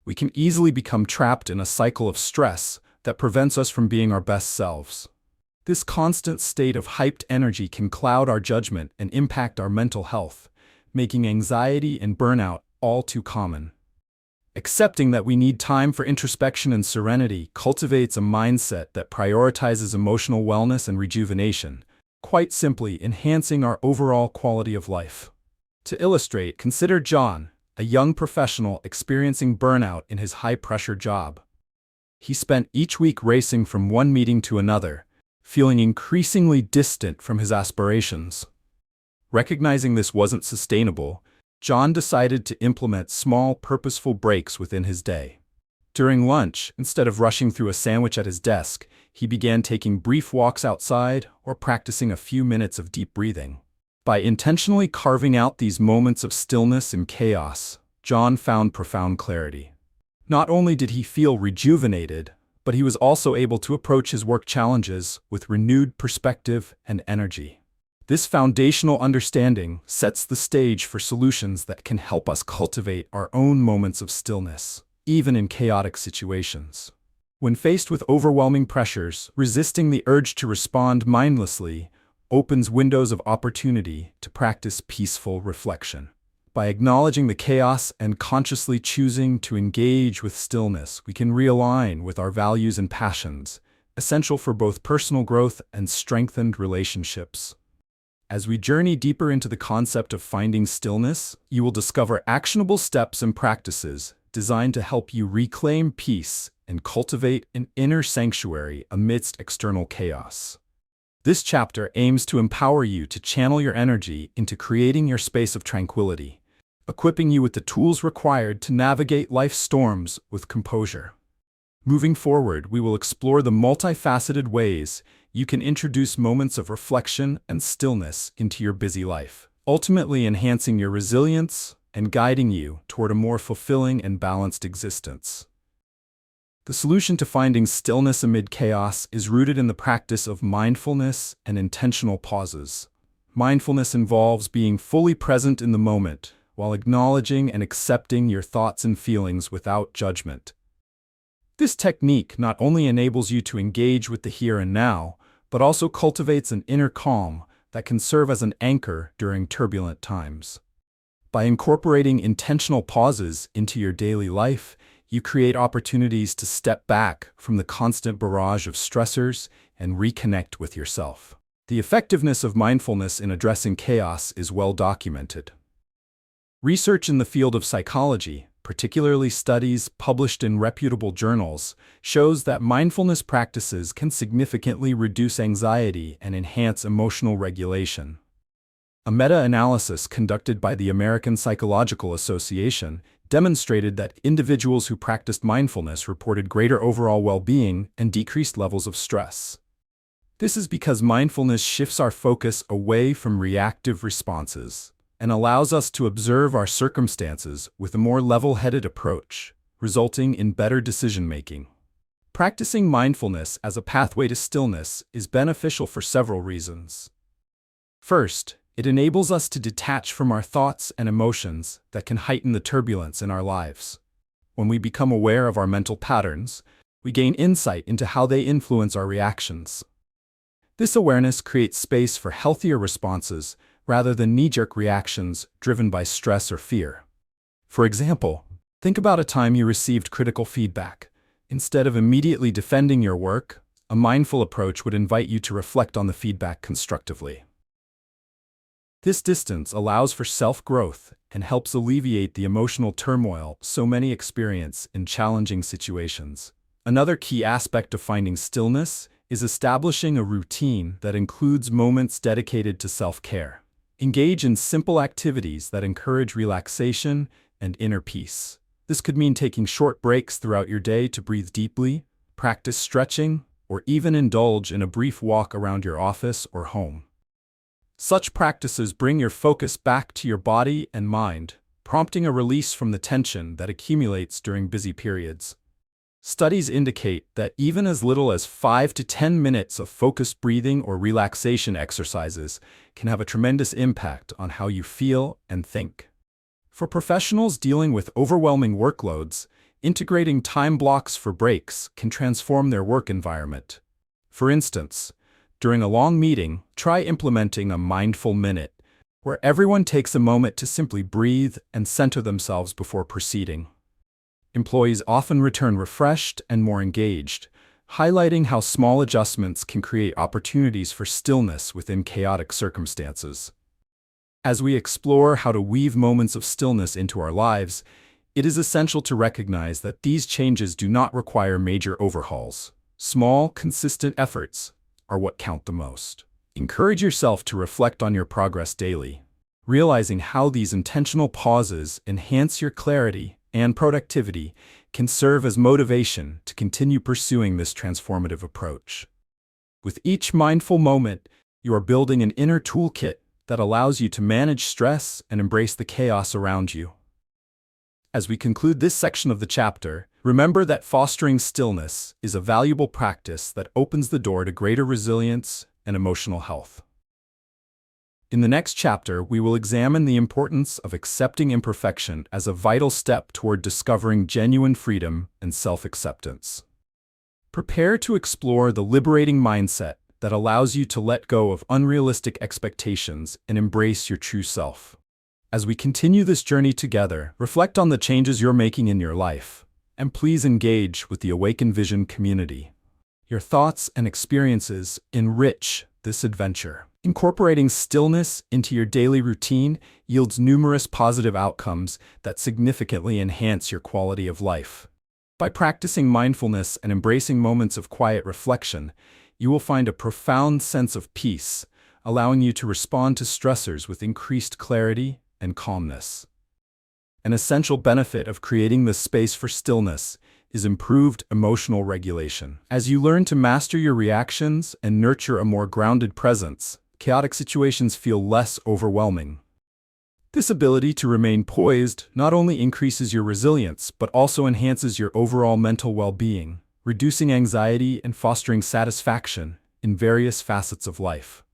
we can easily become trapped in a cycle of stress that prevents us from being our best selves. This constant state of hyped energy can cloud our judgment and impact our mental health, making anxiety and burnout all too common. Accepting that we need time for introspection and serenity cultivates a mindset that prioritizes emotional wellness and rejuvenation, quite simply enhancing our overall quality of life. To illustrate, consider John, a young professional experiencing burnout in his high-pressure job. He spent each week racing from one meeting to another, feeling increasingly distant from his aspirations. Recognizing this wasn't sustainable, John decided to implement small, purposeful breaks within his day. During lunch, instead of rushing through a sandwich at his desk, he began taking brief walks outside or practicing a few minutes of deep breathing. By intentionally carving out these moments of stillness and chaos, John found profound clarity. Not only did he feel rejuvenated, but he was also able to approach his work challenges with renewed perspective and energy. This foundational understanding sets the stage for solutions that can help us cultivate our own moments of stillness, even in chaotic situations. When faced with overwhelming pressures, resisting the urge to respond mindlessly opens windows of opportunity to practice peaceful reflection. By acknowledging the chaos and consciously choosing to engage with stillness, we can realign with our values and passions, essential for both personal growth and strengthened relationships. As we journey deeper into the concept of finding stillness, you will discover actionable steps and practices designed to help you reclaim peace and cultivate an inner sanctuary amidst external chaos. This chapter aims to empower you to channel your energy into creating your space of tranquility, equipping you with the tools required to navigate life's storms with composure. Moving forward, we will explore the multifaceted ways you can introduce moments of reflection and stillness into your busy life, ultimately enhancing your resilience and guiding you toward a more fulfilling and balanced existence. The solution to finding stillness amid chaos is rooted in the practice of mindfulness and intentional pauses. Mindfulness involves being fully present in the moment, while acknowledging and accepting your thoughts and feelings without judgment. This technique not only enables you to engage with the here and now, but also cultivates an inner calm that can serve as an anchor during turbulent times. By incorporating intentional pauses into your daily life, you create opportunities to step back from the constant barrage of stressors and reconnect with yourself. The effectiveness of mindfulness in addressing chaos is well documented. Research in the field of psychology, particularly studies published in reputable journals, shows that mindfulness practices can significantly reduce anxiety and enhance emotional regulation. A meta-analysis conducted by the American Psychological Association demonstrated that individuals who practiced mindfulness reported greater overall well-being and decreased levels of stress. This is because mindfulness shifts our focus away from reactive responses and allows us to observe our circumstances with a more level-headed approach, resulting in better decision-making. Practicing mindfulness as a pathway to stillness is beneficial for several reasons. First, it enables us to detach from our thoughts and emotions that can heighten the turbulence in our lives. When we become aware of our mental patterns, we gain insight into how they influence our reactions. This awareness creates space for healthier responses rather than knee-jerk reactions driven by stress or fear. For example, think about a time you received critical feedback. Instead of immediately defending your work, a mindful approach would invite you to reflect on the feedback constructively. This distance allows for self-growth and helps alleviate the emotional turmoil so many experience in challenging situations. Another key aspect of finding stillness is establishing a routine that includes moments dedicated to self-care. Engage in simple activities that encourage relaxation and inner peace. This could mean taking short breaks throughout your day to breathe deeply, practice stretching, or even indulge in a brief walk around your office or home. Such practices bring your focus back to your body and mind, prompting a release from the tension that accumulates during busy periods. Studies indicate that even as little as 5 to 10 minutes of focused breathing or relaxation exercises can have a tremendous impact on how you feel and think. For professionals dealing with overwhelming workloads, integrating time blocks for breaks can transform their work environment. For instance, during a long meeting, try implementing a mindful minute, where everyone takes a moment to simply breathe and center themselves before proceeding. Employees often return refreshed and more engaged, highlighting how small adjustments can create opportunities for stillness within chaotic circumstances. As we explore how to weave moments of stillness into our lives, it is essential to recognize that these changes do not require major overhauls. Small, consistent efforts are what count the most. Encourage yourself to reflect on your progress daily, realizing how these intentional pauses enhance your clarity and productivity can serve as motivation to continue pursuing this transformative approach. With each mindful moment, you are building an inner toolkit that allows you to manage stress and embrace the chaos around you. As we conclude this section of the chapter, remember that fostering stillness is a valuable practice that opens the door to greater resilience and emotional health. In the next chapter, we will examine the importance of accepting imperfection as a vital step toward discovering genuine freedom and self-acceptance. Prepare to explore the liberating mindset that allows you to let go of unrealistic expectations and embrace your true self. As we continue this journey together, reflect on the changes you're making in your life, and please engage with the Awaken Vision community. Your thoughts and experiences enrich this adventure. Incorporating stillness into your daily routine yields numerous positive outcomes that significantly enhance your quality of life. By practicing mindfulness and embracing moments of quiet reflection, you will find a profound sense of peace, allowing you to respond to stressors with increased clarity and calmness. An essential benefit of creating this space for stillness is improved emotional regulation. As you learn to master your reactions and nurture a more grounded presence, chaotic situations feel less overwhelming. This ability to remain poised not only increases your resilience but also enhances your overall mental well-being, reducing anxiety and fostering satisfaction in various facets of life.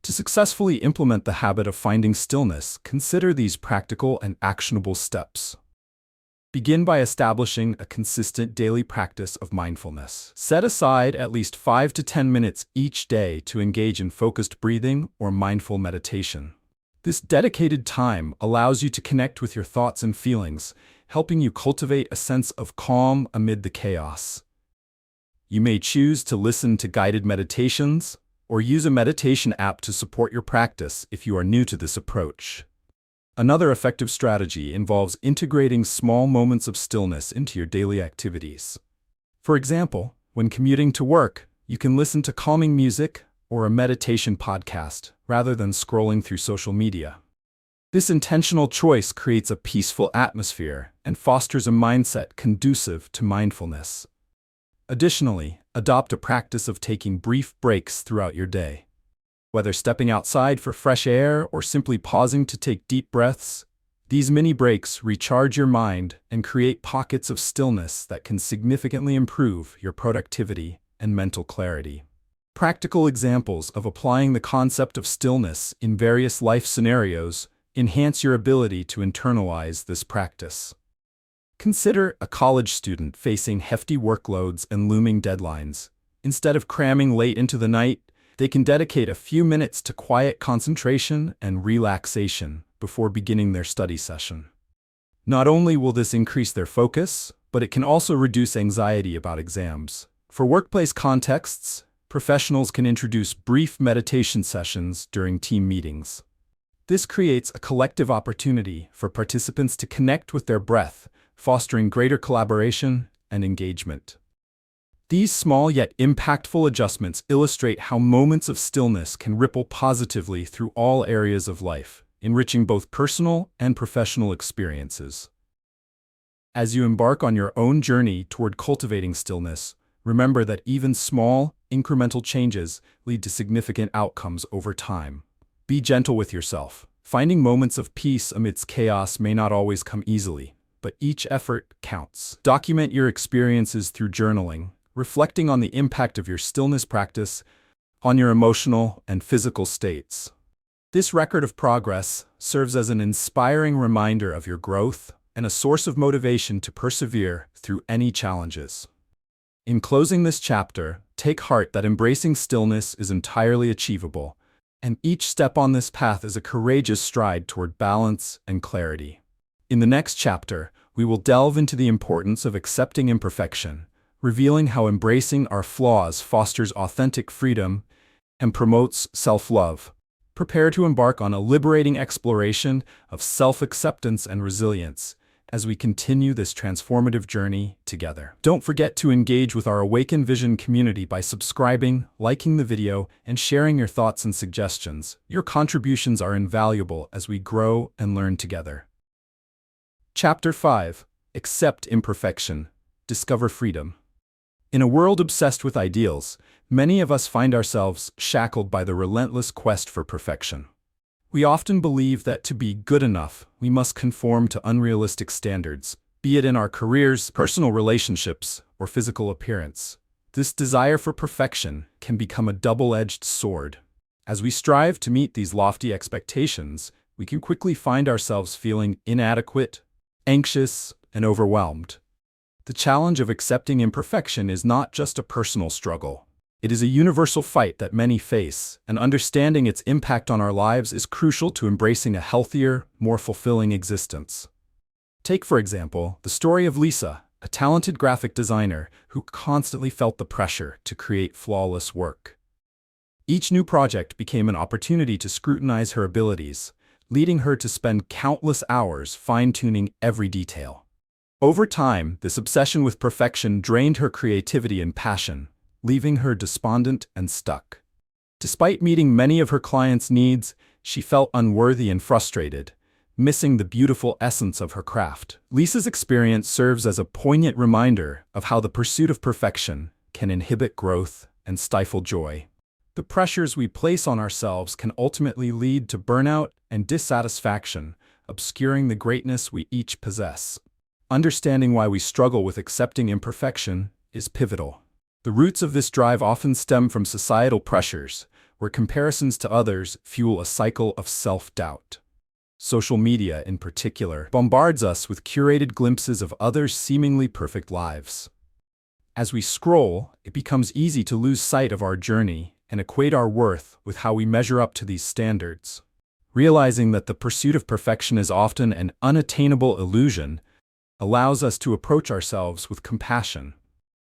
To successfully implement the habit of finding stillness, consider these practical and actionable steps. Begin by establishing a consistent daily practice of mindfulness. Set aside at least 5 to 10 minutes each day to engage in focused breathing or mindful meditation. This dedicated time allows you to connect with your thoughts and feelings, helping you cultivate a sense of calm amid the chaos. You may choose to listen to guided meditations or use a meditation app to support your practice if you are new to this approach. Another effective strategy involves integrating small moments of stillness into your daily activities. For example, when commuting to work, you can listen to calming music or a meditation podcast rather than scrolling through social media. This intentional choice creates a peaceful atmosphere and fosters a mindset conducive to mindfulness. Additionally, adopt a practice of taking brief breaks throughout your day. Whether stepping outside for fresh air or simply pausing to take deep breaths, these mini breaks recharge your mind and create pockets of stillness that can significantly improve your productivity and mental clarity. Practical examples of applying the concept of stillness in various life scenarios enhance your ability to internalize this practice. Consider a college student facing hefty workloads and looming deadlines. Instead of cramming late into the night, they can dedicate a few minutes to quiet concentration and relaxation before beginning their study session. Not only will this increase their focus, but it can also reduce anxiety about exams. For workplace contexts, professionals can introduce brief meditation sessions during team meetings. This creates a collective opportunity for participants to connect with their breath, fostering greater collaboration and engagement. These small yet impactful adjustments illustrate how moments of stillness can ripple positively through all areas of life, enriching both personal and professional experiences. As you embark on your own journey toward cultivating stillness, remember that even small, incremental changes lead to significant outcomes over time. Be gentle with yourself. Finding moments of peace amidst chaos may not always come easily, but each effort counts. Document your experiences through journaling, reflecting on the impact of your stillness practice on your emotional and physical states. This record of progress serves as an inspiring reminder of your growth and a source of motivation to persevere through any challenges. In closing this chapter, take heart that embracing stillness is entirely achievable, and each step on this path is a courageous stride toward balance and clarity. In the next chapter, we will delve into the importance of accepting imperfection, revealing how embracing our flaws fosters authentic freedom and promotes self-love. Prepare to embark on a liberating exploration of self-acceptance and resilience as we continue this transformative journey together. Don't forget to engage with our Awaken Vision community by subscribing, liking the video, and sharing your thoughts and suggestions. Your contributions are invaluable as we grow and learn together. Chapter 5. Accept Imperfection. Discover Freedom. In a world obsessed with ideals, many of us find ourselves shackled by the relentless quest for perfection. We often believe that to be good enough, we must conform to unrealistic standards, be it in our careers, personal relationships, or physical appearance. This desire for perfection can become a double-edged sword. As we strive to meet these lofty expectations, we can quickly find ourselves feeling inadequate, anxious, and overwhelmed. The challenge of accepting imperfection is not just a personal struggle. It is a universal fight that many face, and understanding its impact on our lives is crucial to embracing a healthier, more fulfilling existence. Take, for example, the story of Lisa, a talented graphic designer who constantly felt the pressure to create flawless work. Each new project became an opportunity to scrutinize her abilities, leading her to spend countless hours fine-tuning every detail. Over time, this obsession with perfection drained her creativity and passion, leaving her despondent and stuck. Despite meeting many of her clients' needs, she felt unworthy and frustrated, missing the beautiful essence of her craft. Lisa's experience serves as a poignant reminder of how the pursuit of perfection can inhibit growth and stifle joy. The pressures we place on ourselves can ultimately lead to burnout and dissatisfaction, obscuring the greatness we each possess. Understanding why we struggle with accepting imperfection is pivotal. The roots of this drive often stem from societal pressures, where comparisons to others fuel a cycle of self-doubt. Social media, in particular, bombards us with curated glimpses of others' seemingly perfect lives. As we scroll, it becomes easy to lose sight of our journey and equate our worth with how we measure up to these standards. Realizing that the pursuit of perfection is often an unattainable illusion allows us to approach ourselves with compassion.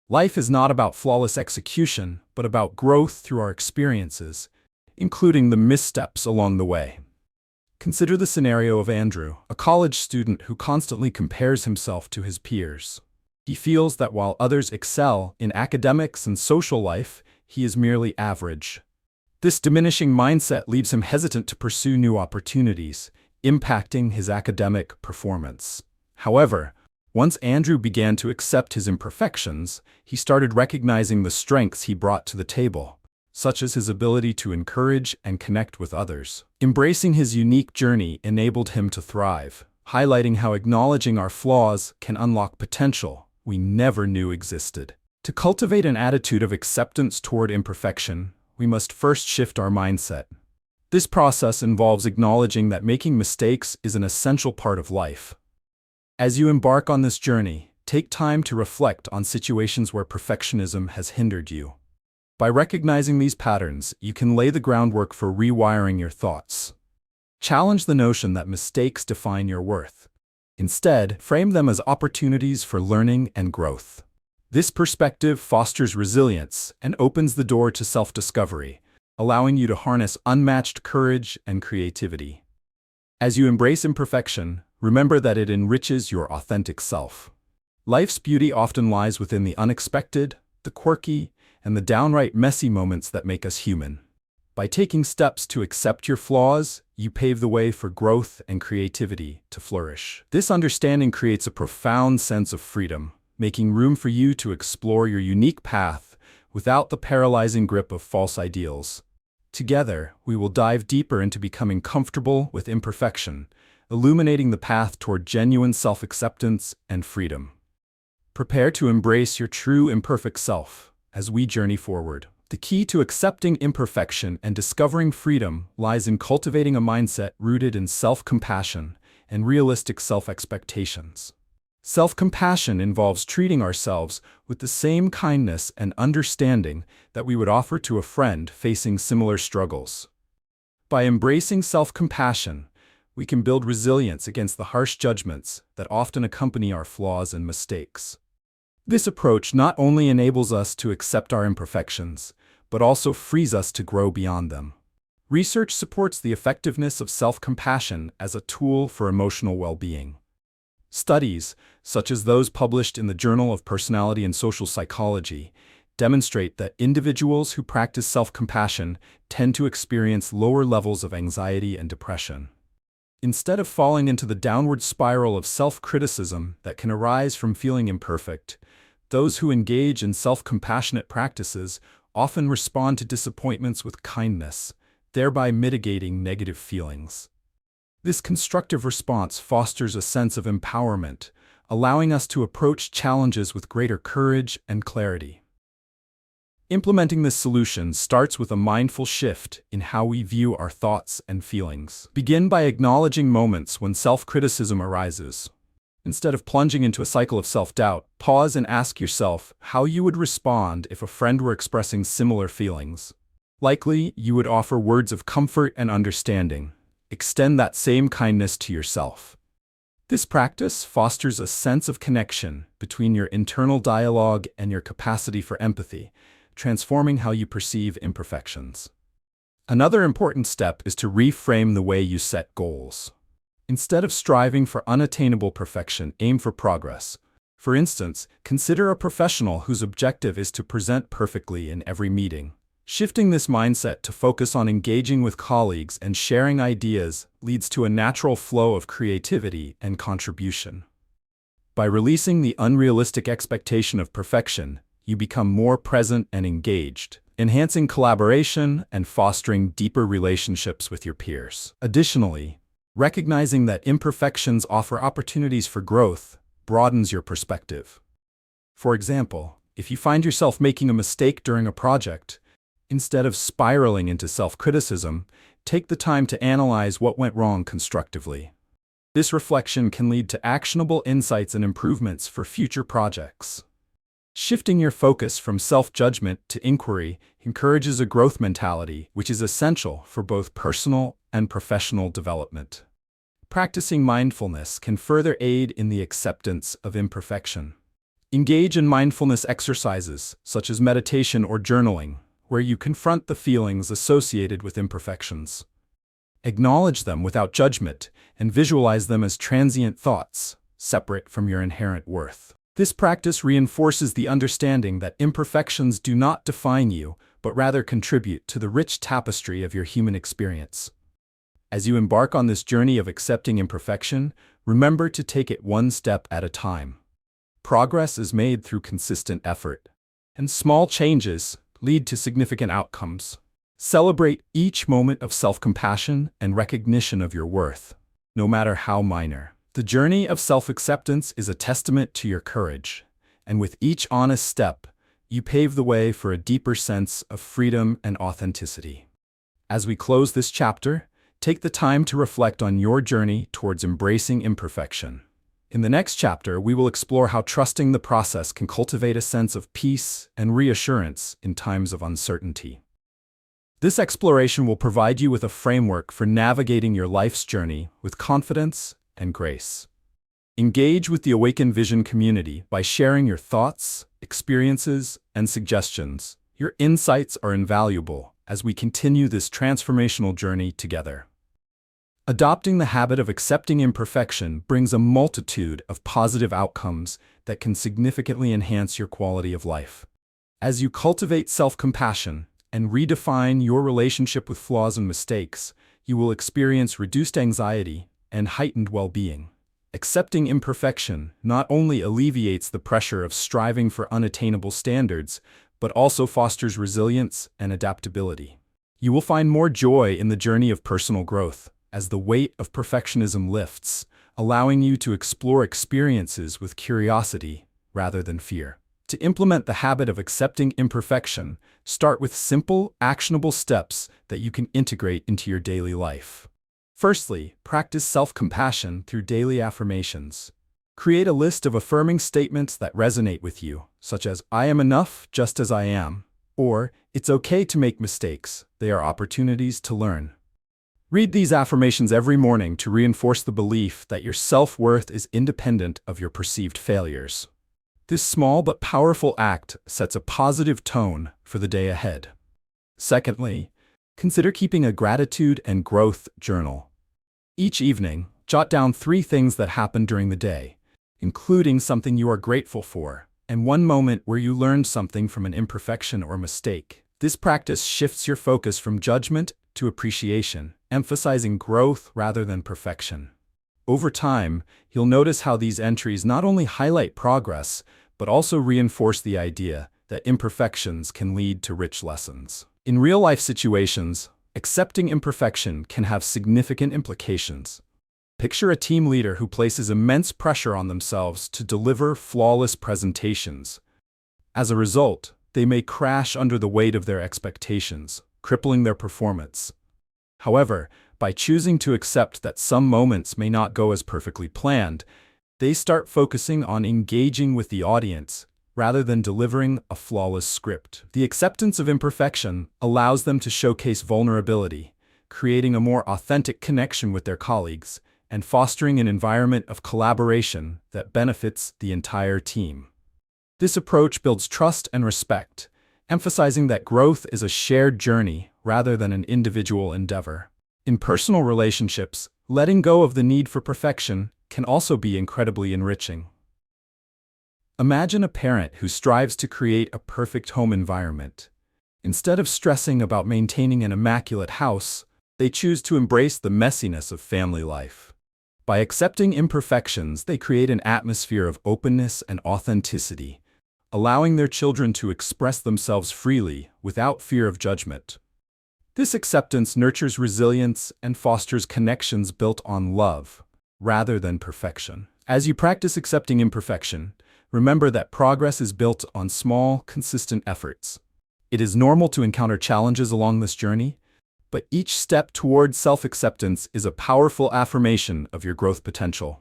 Life is not about flawless execution, but about growth through our experiences, including the missteps along the way. Consider the scenario of Andrew, a college student who constantly compares himself to his peers. He feels that while others excel in academics and social life, he is merely average. This diminishing mindset leaves him hesitant to pursue new opportunities, impacting his academic performance. However, once Andrew began to accept his imperfections, he started recognizing the strengths he brought to the table, such as his ability to encourage and connect with others. Embracing his unique journey enabled him to thrive, highlighting how acknowledging our flaws can unlock potential we never knew existed. To cultivate an attitude of acceptance toward imperfection, we must first shift our mindset. This process involves acknowledging that making mistakes is an essential part of life. As you embark on this journey, take time to reflect on situations where perfectionism has hindered you. By recognizing these patterns, you can lay the groundwork for rewiring your thoughts. Challenge the notion that mistakes define your worth. Instead, frame them as opportunities for learning and growth. This perspective fosters resilience and opens the door to self-discovery, allowing you to harness unmatched courage and creativity. As you embrace imperfection, remember that it enriches your authentic self. Life's beauty often lies within the unexpected, the quirky, and the downright messy moments that make us human. By taking steps to accept your flaws, you pave the way for growth and creativity to flourish. This understanding creates a profound sense of freedom, making room for you to explore your unique path without the paralyzing grip of false ideals. Together, we will dive deeper into becoming comfortable with imperfection, illuminating the path toward genuine self-acceptance and freedom. Prepare to embrace your true imperfect self as we journey forward. The key to accepting imperfection and discovering freedom lies in cultivating a mindset rooted in self-compassion and realistic self-expectations. Self-compassion involves treating ourselves with the same kindness and understanding that we would offer to a friend facing similar struggles. By embracing self-compassion, we can build resilience against the harsh judgments that often accompany our flaws and mistakes. This approach not only enables us to accept our imperfections, but also frees us to grow beyond them. Research supports the effectiveness of self-compassion as a tool for emotional well-being. Studies, such as those published in the Journal of Personality and Social Psychology, demonstrate that individuals who practice self-compassion tend to experience lower levels of anxiety and depression. Instead of falling into the downward spiral of self-criticism that can arise from feeling imperfect, those who engage in self-compassionate practices often respond to disappointments with kindness, thereby mitigating negative feelings. This constructive response fosters a sense of empowerment, allowing us to approach challenges with greater courage and clarity. Implementing this solution starts with a mindful shift in how we view our thoughts and feelings. Begin by acknowledging moments when self-criticism arises. Instead of plunging into a cycle of self-doubt, pause and ask yourself how you would respond if a friend were expressing similar feelings. Likely, you would offer words of comfort and understanding. Extend that same kindness to yourself. This practice fosters a sense of connection between your internal dialogue and your capacity for empathy, transforming how you perceive imperfections. Another important step is to reframe the way you set goals. Instead of striving for unattainable perfection, aim for progress. For instance, consider a professional whose objective is to present perfectly in every meeting. Shifting this mindset to focus on engaging with colleagues and sharing ideas leads to a natural flow of creativity and contribution. By releasing the unrealistic expectation of perfection, you become more present and engaged, enhancing collaboration and fostering deeper relationships with your peers. Additionally, recognizing that imperfections offer opportunities for growth broadens your perspective. For example, if you find yourself making a mistake during a project, instead of spiraling into self-criticism, take the time to analyze what went wrong constructively. This reflection can lead to actionable insights and improvements for future projects. Shifting your focus from self-judgment to inquiry encourages a growth mentality, which is essential for both personal and professional development. Practicing mindfulness can further aid in the acceptance of imperfection. Engage in mindfulness exercises, such as meditation or journaling, where you confront the feelings associated with imperfections. Acknowledge them without judgment and visualize them as transient thoughts, separate from your inherent worth. This practice reinforces the understanding that imperfections do not define you, but rather contribute to the rich tapestry of your human experience. As you embark on this journey of accepting imperfection, remember to take it one step at a time. Progress is made through consistent effort, and small changes lead to significant outcomes. Celebrate each moment of self-compassion and recognition of your worth, no matter how minor. The journey of self-acceptance is a testament to your courage, and with each honest step, you pave the way for a deeper sense of freedom and authenticity. As we close this chapter, take the time to reflect on your journey towards embracing imperfection. In the next chapter, we will explore how trusting the process can cultivate a sense of peace and reassurance in times of uncertainty. This exploration will provide you with a framework for navigating your life's journey with confidence and grace. Engage with the Awaken Vision community by sharing your thoughts, experiences, and suggestions. Your insights are invaluable as we continue this transformational journey together. Adopting the habit of accepting imperfection brings a multitude of positive outcomes that can significantly enhance your quality of life. As you cultivate self-compassion and redefine your relationship with flaws and mistakes, you will experience reduced anxiety and heightened well-being. Accepting imperfection not only alleviates the pressure of striving for unattainable standards, but also fosters resilience and adaptability. You will find more joy in the journey of personal growth, as the weight of perfectionism lifts, allowing you to explore experiences with curiosity rather than fear. To implement the habit of accepting imperfection, start with simple, actionable steps that you can integrate into your daily life. Firstly, practice self-compassion through daily affirmations. Create a list of affirming statements that resonate with you, such as, "I am enough just as I am," or, "It's okay to make mistakes, they are opportunities to learn." Read these affirmations every morning to reinforce the belief that your self-worth is independent of your perceived failures. This small but powerful act sets a positive tone for the day ahead. Secondly, consider keeping a gratitude and growth journal. Each evening, jot down 3 things that happened during the day, including something you are grateful for, and one moment where you learned something from an imperfection or mistake. This practice shifts your focus from judgment to appreciation, emphasizing growth rather than perfection. Over time, you'll notice how these entries not only highlight progress, but also reinforce the idea that imperfections can lead to rich lessons. In real-life situations, accepting imperfection can have significant implications. Picture a team leader who places immense pressure on themselves to deliver flawless presentations. As a result, they may crash under the weight of their expectations, crippling their performance. However, by choosing to accept that some moments may not go as perfectly planned, they start focusing on engaging with the audience rather than delivering a flawless script. The acceptance of imperfection allows them to showcase vulnerability, creating a more authentic connection with their colleagues and fostering an environment of collaboration that benefits the entire team. This approach builds trust and respect, emphasizing that growth is a shared journey rather than an individual endeavor. In personal relationships, letting go of the need for perfection can also be incredibly enriching. Imagine a parent who strives to create a perfect home environment. Instead of stressing about maintaining an immaculate house, they choose to embrace the messiness of family life. By accepting imperfections, they create an atmosphere of openness and authenticity, allowing their children to express themselves freely without fear of judgment. This acceptance nurtures resilience and fosters connections built on love, rather than perfection. As you practice accepting imperfection, remember that progress is built on small, consistent efforts. It is normal to encounter challenges along this journey, but each step toward self-acceptance is a powerful affirmation of your growth potential.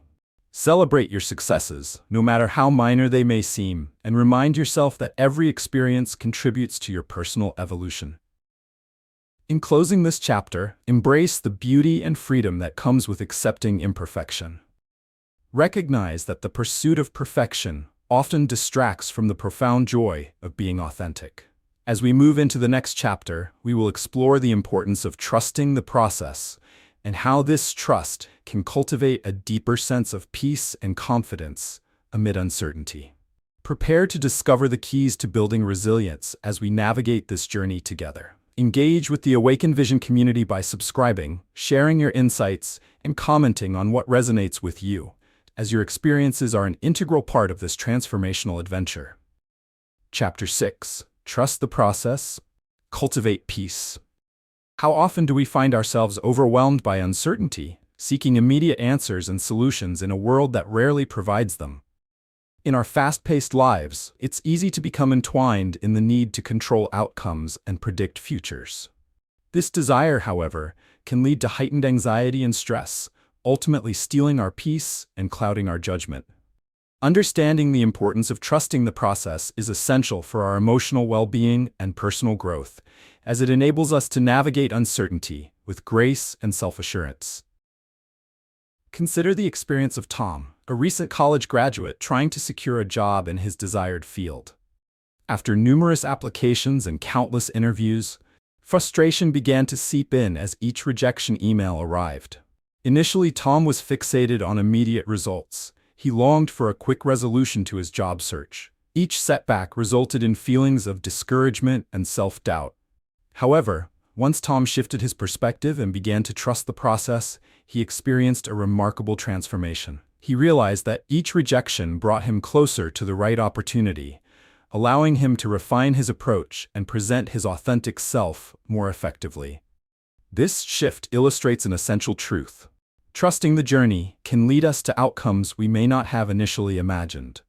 Celebrate your successes, no matter how minor they may seem, and remind yourself that every experience contributes to your personal evolution. In closing this chapter, embrace the beauty and freedom that comes with accepting imperfection. Recognize that the pursuit of perfection often distracts from the profound joy of being authentic. As we move into the next chapter, we will explore the importance of trusting the process and how this trust can cultivate a deeper sense of peace and confidence amid uncertainty. Prepare to discover the keys to building resilience as we navigate this journey together. Engage with the Awakened Vision community by subscribing, sharing your insights, and commenting on what resonates with you, as your experiences are an integral part of this transformational adventure. Chapter 6. Trust the process. Cultivate peace. How often do we find ourselves overwhelmed by uncertainty, seeking immediate answers and solutions in a world that rarely provides them? In our fast-paced lives, it's easy to become entwined in the need to control outcomes and predict futures. This desire, however, can lead to heightened anxiety and stress, ultimately stealing our peace and clouding our judgment. Understanding the importance of trusting the process is essential for our emotional well-being and personal growth, as it enables us to navigate uncertainty with grace and self-assurance. Consider the experience of Tom, a recent college graduate trying to secure a job in his desired field. After numerous applications and countless interviews, frustration began to seep in as each rejection email arrived. Initially, Tom was fixated on immediate results. He longed for a quick resolution to his job search. Each setback resulted in feelings of discouragement and self-doubt. However, once Tom shifted his perspective and began to trust the process, he experienced a remarkable transformation. He realized that each rejection brought him closer to the right opportunity, allowing him to refine his approach and present his authentic self more effectively. This shift illustrates an essential truth. Trusting the journey can lead us to outcomes we may not have initially imagined.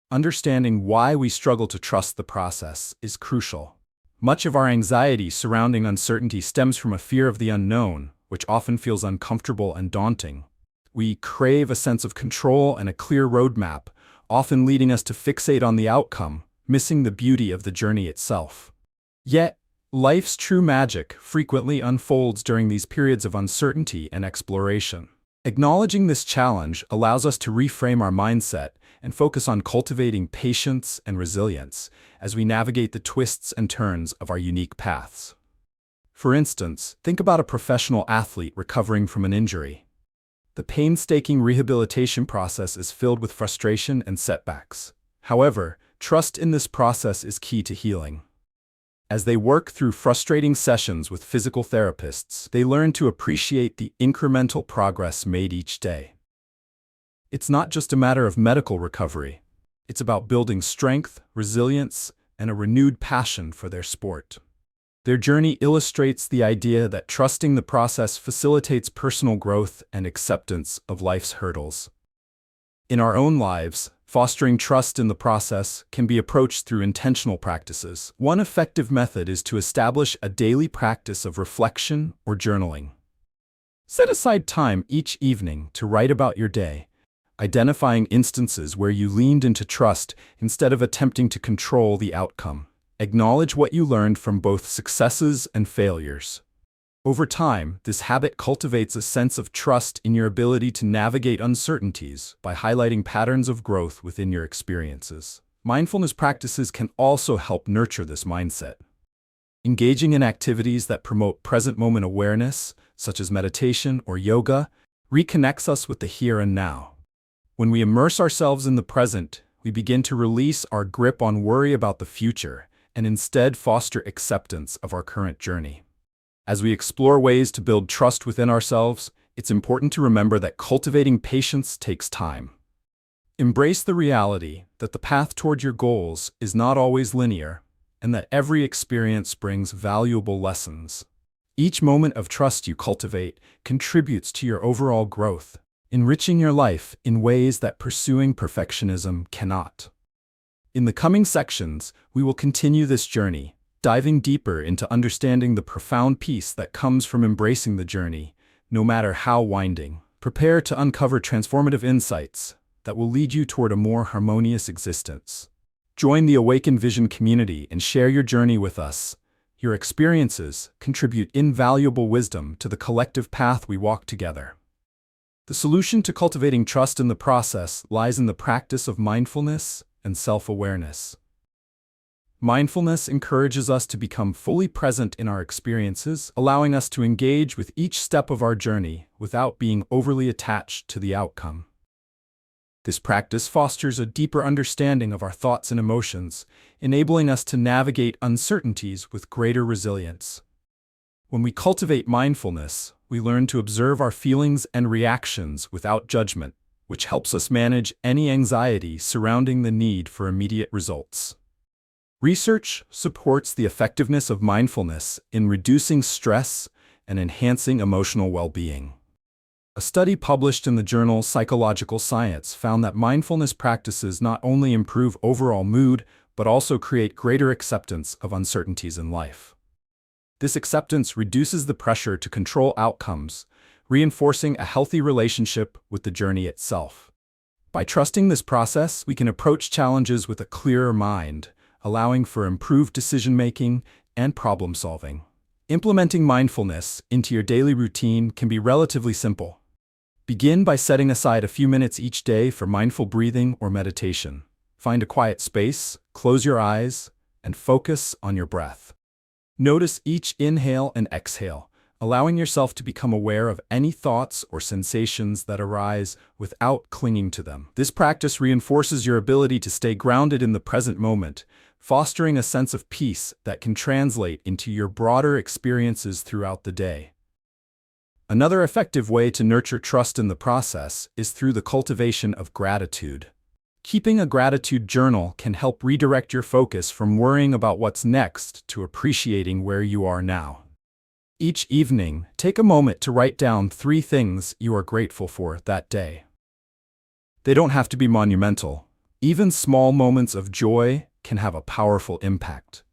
Understanding why we struggle to trust the process is crucial. Much of our anxiety surrounding uncertainty stems from a fear of the unknown, which often feels uncomfortable and daunting. We crave a sense of control and a clear roadmap, often leading us to fixate on the outcome, missing the beauty of the journey itself. Yet, life's true magic frequently unfolds during these periods of uncertainty and exploration. Acknowledging this challenge allows us to reframe our mindset and focus on cultivating patience and resilience as we navigate the twists and turns of our unique paths. For instance, think about a professional athlete recovering from an injury. The painstaking rehabilitation process is filled with frustration and setbacks. However, trust in this process is key to healing. As they work through frustrating sessions with physical therapists, they learn to appreciate the incremental progress made each day. It's not just a matter of medical recovery. It's about building strength, resilience, and a renewed passion for their sport. Their journey illustrates the idea that trusting the process facilitates personal growth and acceptance of life's hurdles. In our own lives, Fostering trust in the process can be approached through intentional practices. One effective method is to establish a daily practice of reflection or journaling. Set aside time each evening to write about your day, identifying instances where you leaned into trust instead of attempting to control the outcome. Acknowledge what you learned from both successes and failures. Over time, this habit cultivates a sense of trust in your ability to navigate uncertainties by highlighting patterns of growth within your experiences. Mindfulness practices can also help nurture this mindset. Engaging in activities that promote present moment awareness, such as meditation or yoga, reconnects us with the here and now. When we immerse ourselves in the present, we begin to release our grip on worry about the future and instead foster acceptance of our current journey. As we explore ways to build trust within ourselves, it's important to remember that cultivating patience takes time. Embrace the reality that the path toward your goals is not always linear, and that every experience brings valuable lessons. Each moment of trust you cultivate contributes to your overall growth, enriching your life in ways that pursuing perfectionism cannot. In the coming sections, we will continue this journey, diving deeper into understanding the profound peace that comes from embracing the journey, no matter how winding. Prepare to uncover transformative insights that will lead you toward a more harmonious existence. Join the Awaken Vision community and share your journey with us. Your experiences contribute invaluable wisdom to the collective path we walk together. The solution to cultivating trust in the process lies in the practice of mindfulness and self-awareness. Mindfulness encourages us to become fully present in our experiences, allowing us to engage with each step of our journey without being overly attached to the outcome. This practice fosters a deeper understanding of our thoughts and emotions, enabling us to navigate uncertainties with greater resilience. When we cultivate mindfulness, we learn to observe our feelings and reactions without judgment, which helps us manage any anxiety surrounding the need for immediate results. Research supports the effectiveness of mindfulness in reducing stress and enhancing emotional well-being. A study published in the journal Psychological Science found that mindfulness practices not only improve overall mood, but also create greater acceptance of uncertainties in life. This acceptance reduces the pressure to control outcomes, reinforcing a healthy relationship with the journey itself. By trusting this process, we can approach challenges with a clearer mind, allowing for improved decision-making and problem-solving. Implementing mindfulness into your daily routine can be relatively simple. Begin by setting aside a few minutes each day for mindful breathing or meditation. Find a quiet space, close your eyes, and focus on your breath. Notice each inhale and exhale, allowing yourself to become aware of any thoughts or sensations that arise without clinging to them. This practice reinforces your ability to stay grounded in the present moment, fostering a sense of peace that can translate into your broader experiences throughout the day. Another effective way to nurture trust in the process is through the cultivation of gratitude. Keeping a gratitude journal can help redirect your focus from worrying about what's next to appreciating where you are now. Each evening, take a moment to write down 3 things you are grateful for that day. They don't have to be monumental. Even small moments of joy can have a powerful impact.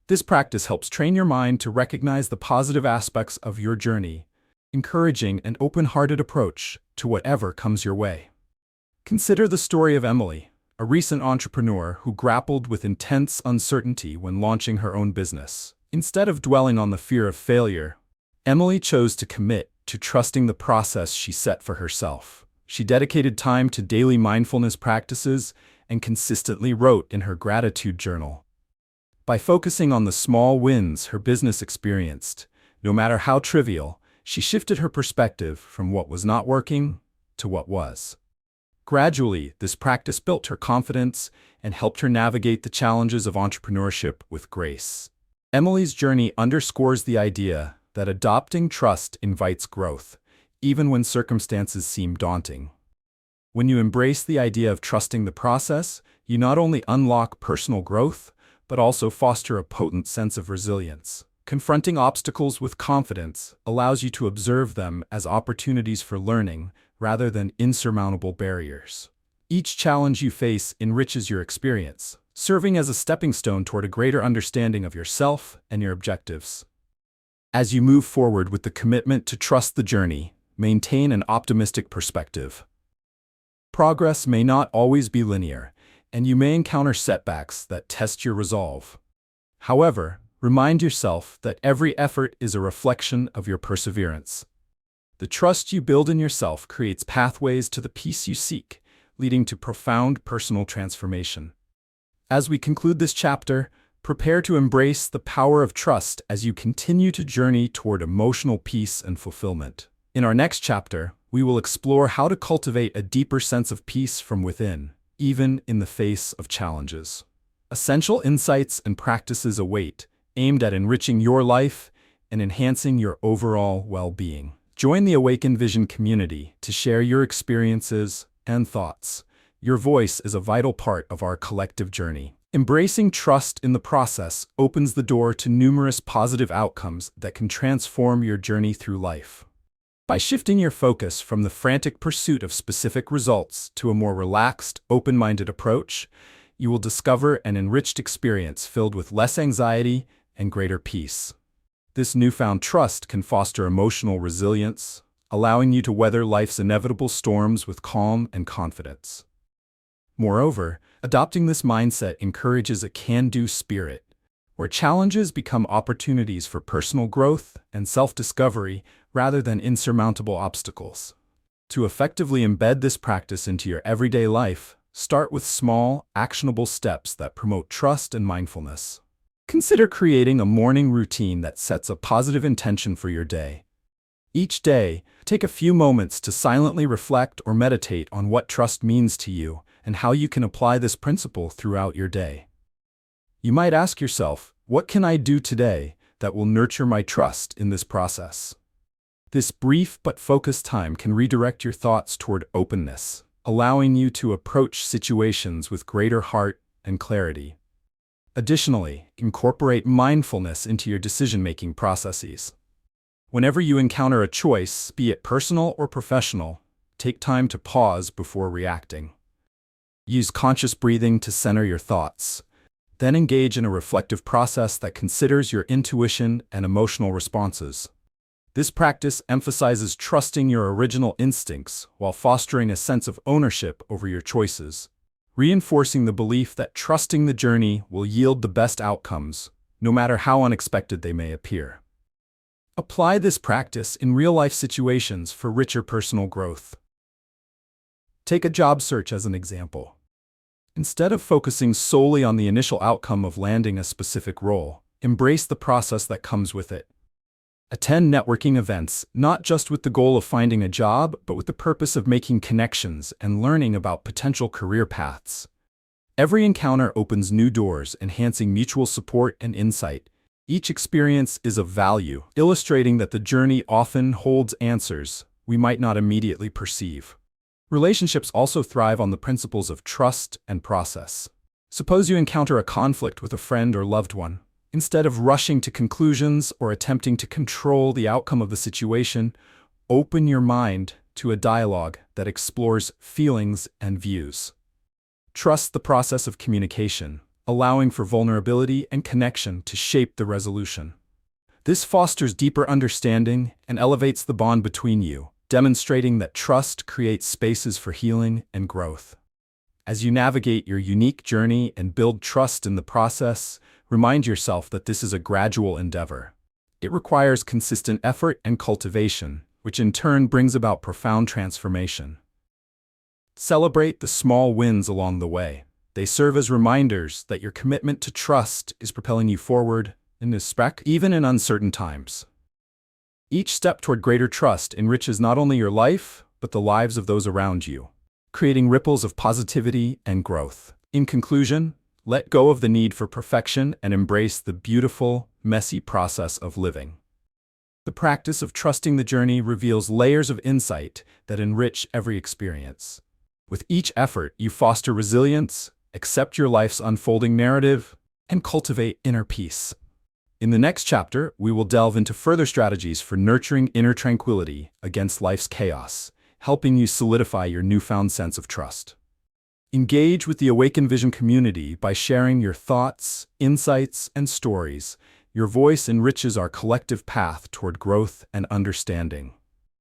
This practice helps train your mind to recognize the positive aspects of your journey, encouraging an open-hearted approach to whatever comes your way. Consider the story of Emily, a recent entrepreneur who grappled with intense uncertainty when launching her own business. Instead of dwelling on the fear of failure, Emily chose to commit to trusting the process she set for herself. She dedicated time to daily mindfulness practices and consistently wrote in her gratitude journal. By focusing on the small wins her business experienced, no matter how trivial, she shifted her perspective from what was not working to what was. Gradually, this practice built her confidence and helped her navigate the challenges of entrepreneurship with grace. Emily's journey underscores the idea that adopting trust invites growth, even when circumstances seem daunting. When you embrace the idea of trusting the process, you not only unlock personal growth, but also foster a potent sense of resilience. Confronting obstacles with confidence allows you to observe them as opportunities for learning rather than insurmountable barriers. Each challenge you face enriches your experience, serving as a stepping stone toward a greater understanding of yourself and your objectives. As you move forward with the commitment to trust the journey, maintain an optimistic perspective. Progress may not always be linear, and you may encounter setbacks that test your resolve. However, remind yourself that every effort is a reflection of your perseverance. The trust you build in yourself creates pathways to the peace you seek, leading to profound personal transformation. As we conclude this chapter, prepare to embrace the power of trust as you continue to journey toward emotional peace and fulfillment. In our next chapter, we will explore how to cultivate a deeper sense of peace from within, even in the face of challenges. Essential insights and practices await, aimed at enriching your life and enhancing your overall well-being. Join the Awakened Vision community to share your experiences and thoughts. Your voice is a vital part of our collective journey. Embracing trust in the process opens the door to numerous positive outcomes that can transform your journey through life. By shifting your focus from the frantic pursuit of specific results to a more relaxed, open-minded approach, you will discover an enriched experience filled with less anxiety and greater peace. This newfound trust can foster emotional resilience, allowing you to weather life's inevitable storms with calm and confidence. Moreover, adopting this mindset encourages a can-do spirit, where challenges become opportunities for personal growth and self-discovery rather than insurmountable obstacles. To effectively embed this practice into your everyday life, start with small, actionable steps that promote trust and mindfulness. Consider creating a morning routine that sets a positive intention for your day. Each day, take a few moments to silently reflect or meditate on what trust means to you and how you can apply this principle throughout your day. You might ask yourself, what can I do today that will nurture my trust in this process? This brief but focused time can redirect your thoughts toward openness, allowing you to approach situations with greater heart and clarity. Additionally, incorporate mindfulness into your decision-making processes. Whenever you encounter a choice, be it personal or professional, take time to pause before reacting. Use conscious breathing to center your thoughts. Then engage in a reflective process that considers your intuition and emotional responses. This practice emphasizes trusting your original instincts while fostering a sense of ownership over your choices, reinforcing the belief that trusting the journey will yield the best outcomes, no matter how unexpected they may appear. Apply this practice in real-life situations for richer personal growth. Take a job search as an example. Instead of focusing solely on the initial outcome of landing a specific role, embrace the process that comes with it. Attend networking events, not just with the goal of finding a job, but with the purpose of making connections and learning about potential career paths. Every encounter opens new doors, enhancing mutual support and insight. Each experience is of value, illustrating that the journey often holds answers we might not immediately perceive. Relationships also thrive on the principles of trust and process. Suppose you encounter a conflict with a friend or loved one. Instead of rushing to conclusions or attempting to control the outcome of the situation, open your mind to a dialogue that explores feelings and views. Trust the process of communication, allowing for vulnerability and connection to shape the resolution. This fosters deeper understanding and elevates the bond between you, demonstrating that trust creates spaces for healing and growth. As you navigate your unique journey and build trust in the process, remind yourself that this is a gradual endeavor. It requires consistent effort and cultivation, which in turn brings about profound transformation. Celebrate the small wins along the way. They serve as reminders that your commitment to trust is propelling you forward in this spec, even in uncertain times. Each step toward greater trust enriches not only your life, but the lives of those around you, creating ripples of positivity and growth. In conclusion, let go of the need for perfection and embrace the beautiful, messy process of living. The practice of trusting the journey reveals layers of insight that enrich every experience. With each effort, you foster resilience, accept your life's unfolding narrative, and cultivate inner peace. In the next chapter, we will delve into further strategies for nurturing inner tranquility against life's chaos, helping you solidify your newfound sense of trust. Engage with the Awaken Vision community by sharing your thoughts, insights, and stories. Your voice enriches our collective path toward growth and understanding.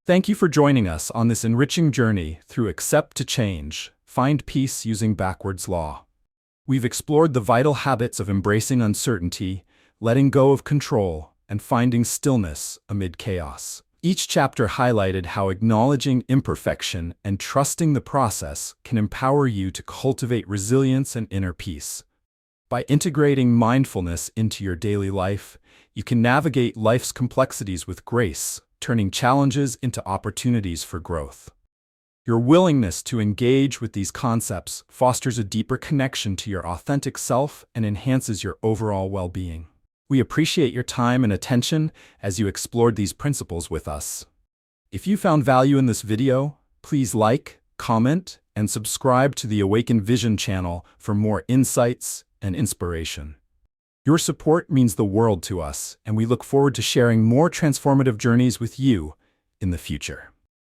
Thank you for joining us on this enriching journey through Accept to Change, Find Peace Using Backwards Law. We've explored the vital habits of embracing uncertainty, letting go of control, and finding stillness amid chaos. Each chapter highlighted how acknowledging imperfection and trusting the process can empower you to cultivate resilience and inner peace. By integrating mindfulness into your daily life, you can navigate life's complexities with grace, turning challenges into opportunities for growth. Your willingness to engage with these concepts fosters a deeper connection to your authentic self and enhances your overall well-being. We appreciate your time and attention as you explored these principles with us. If you found value in this video, please like, comment, and subscribe to the Awaken Vision channel for more insights and inspiration. Your support means the world to us, and we look forward to sharing more transformative journeys with you in the future.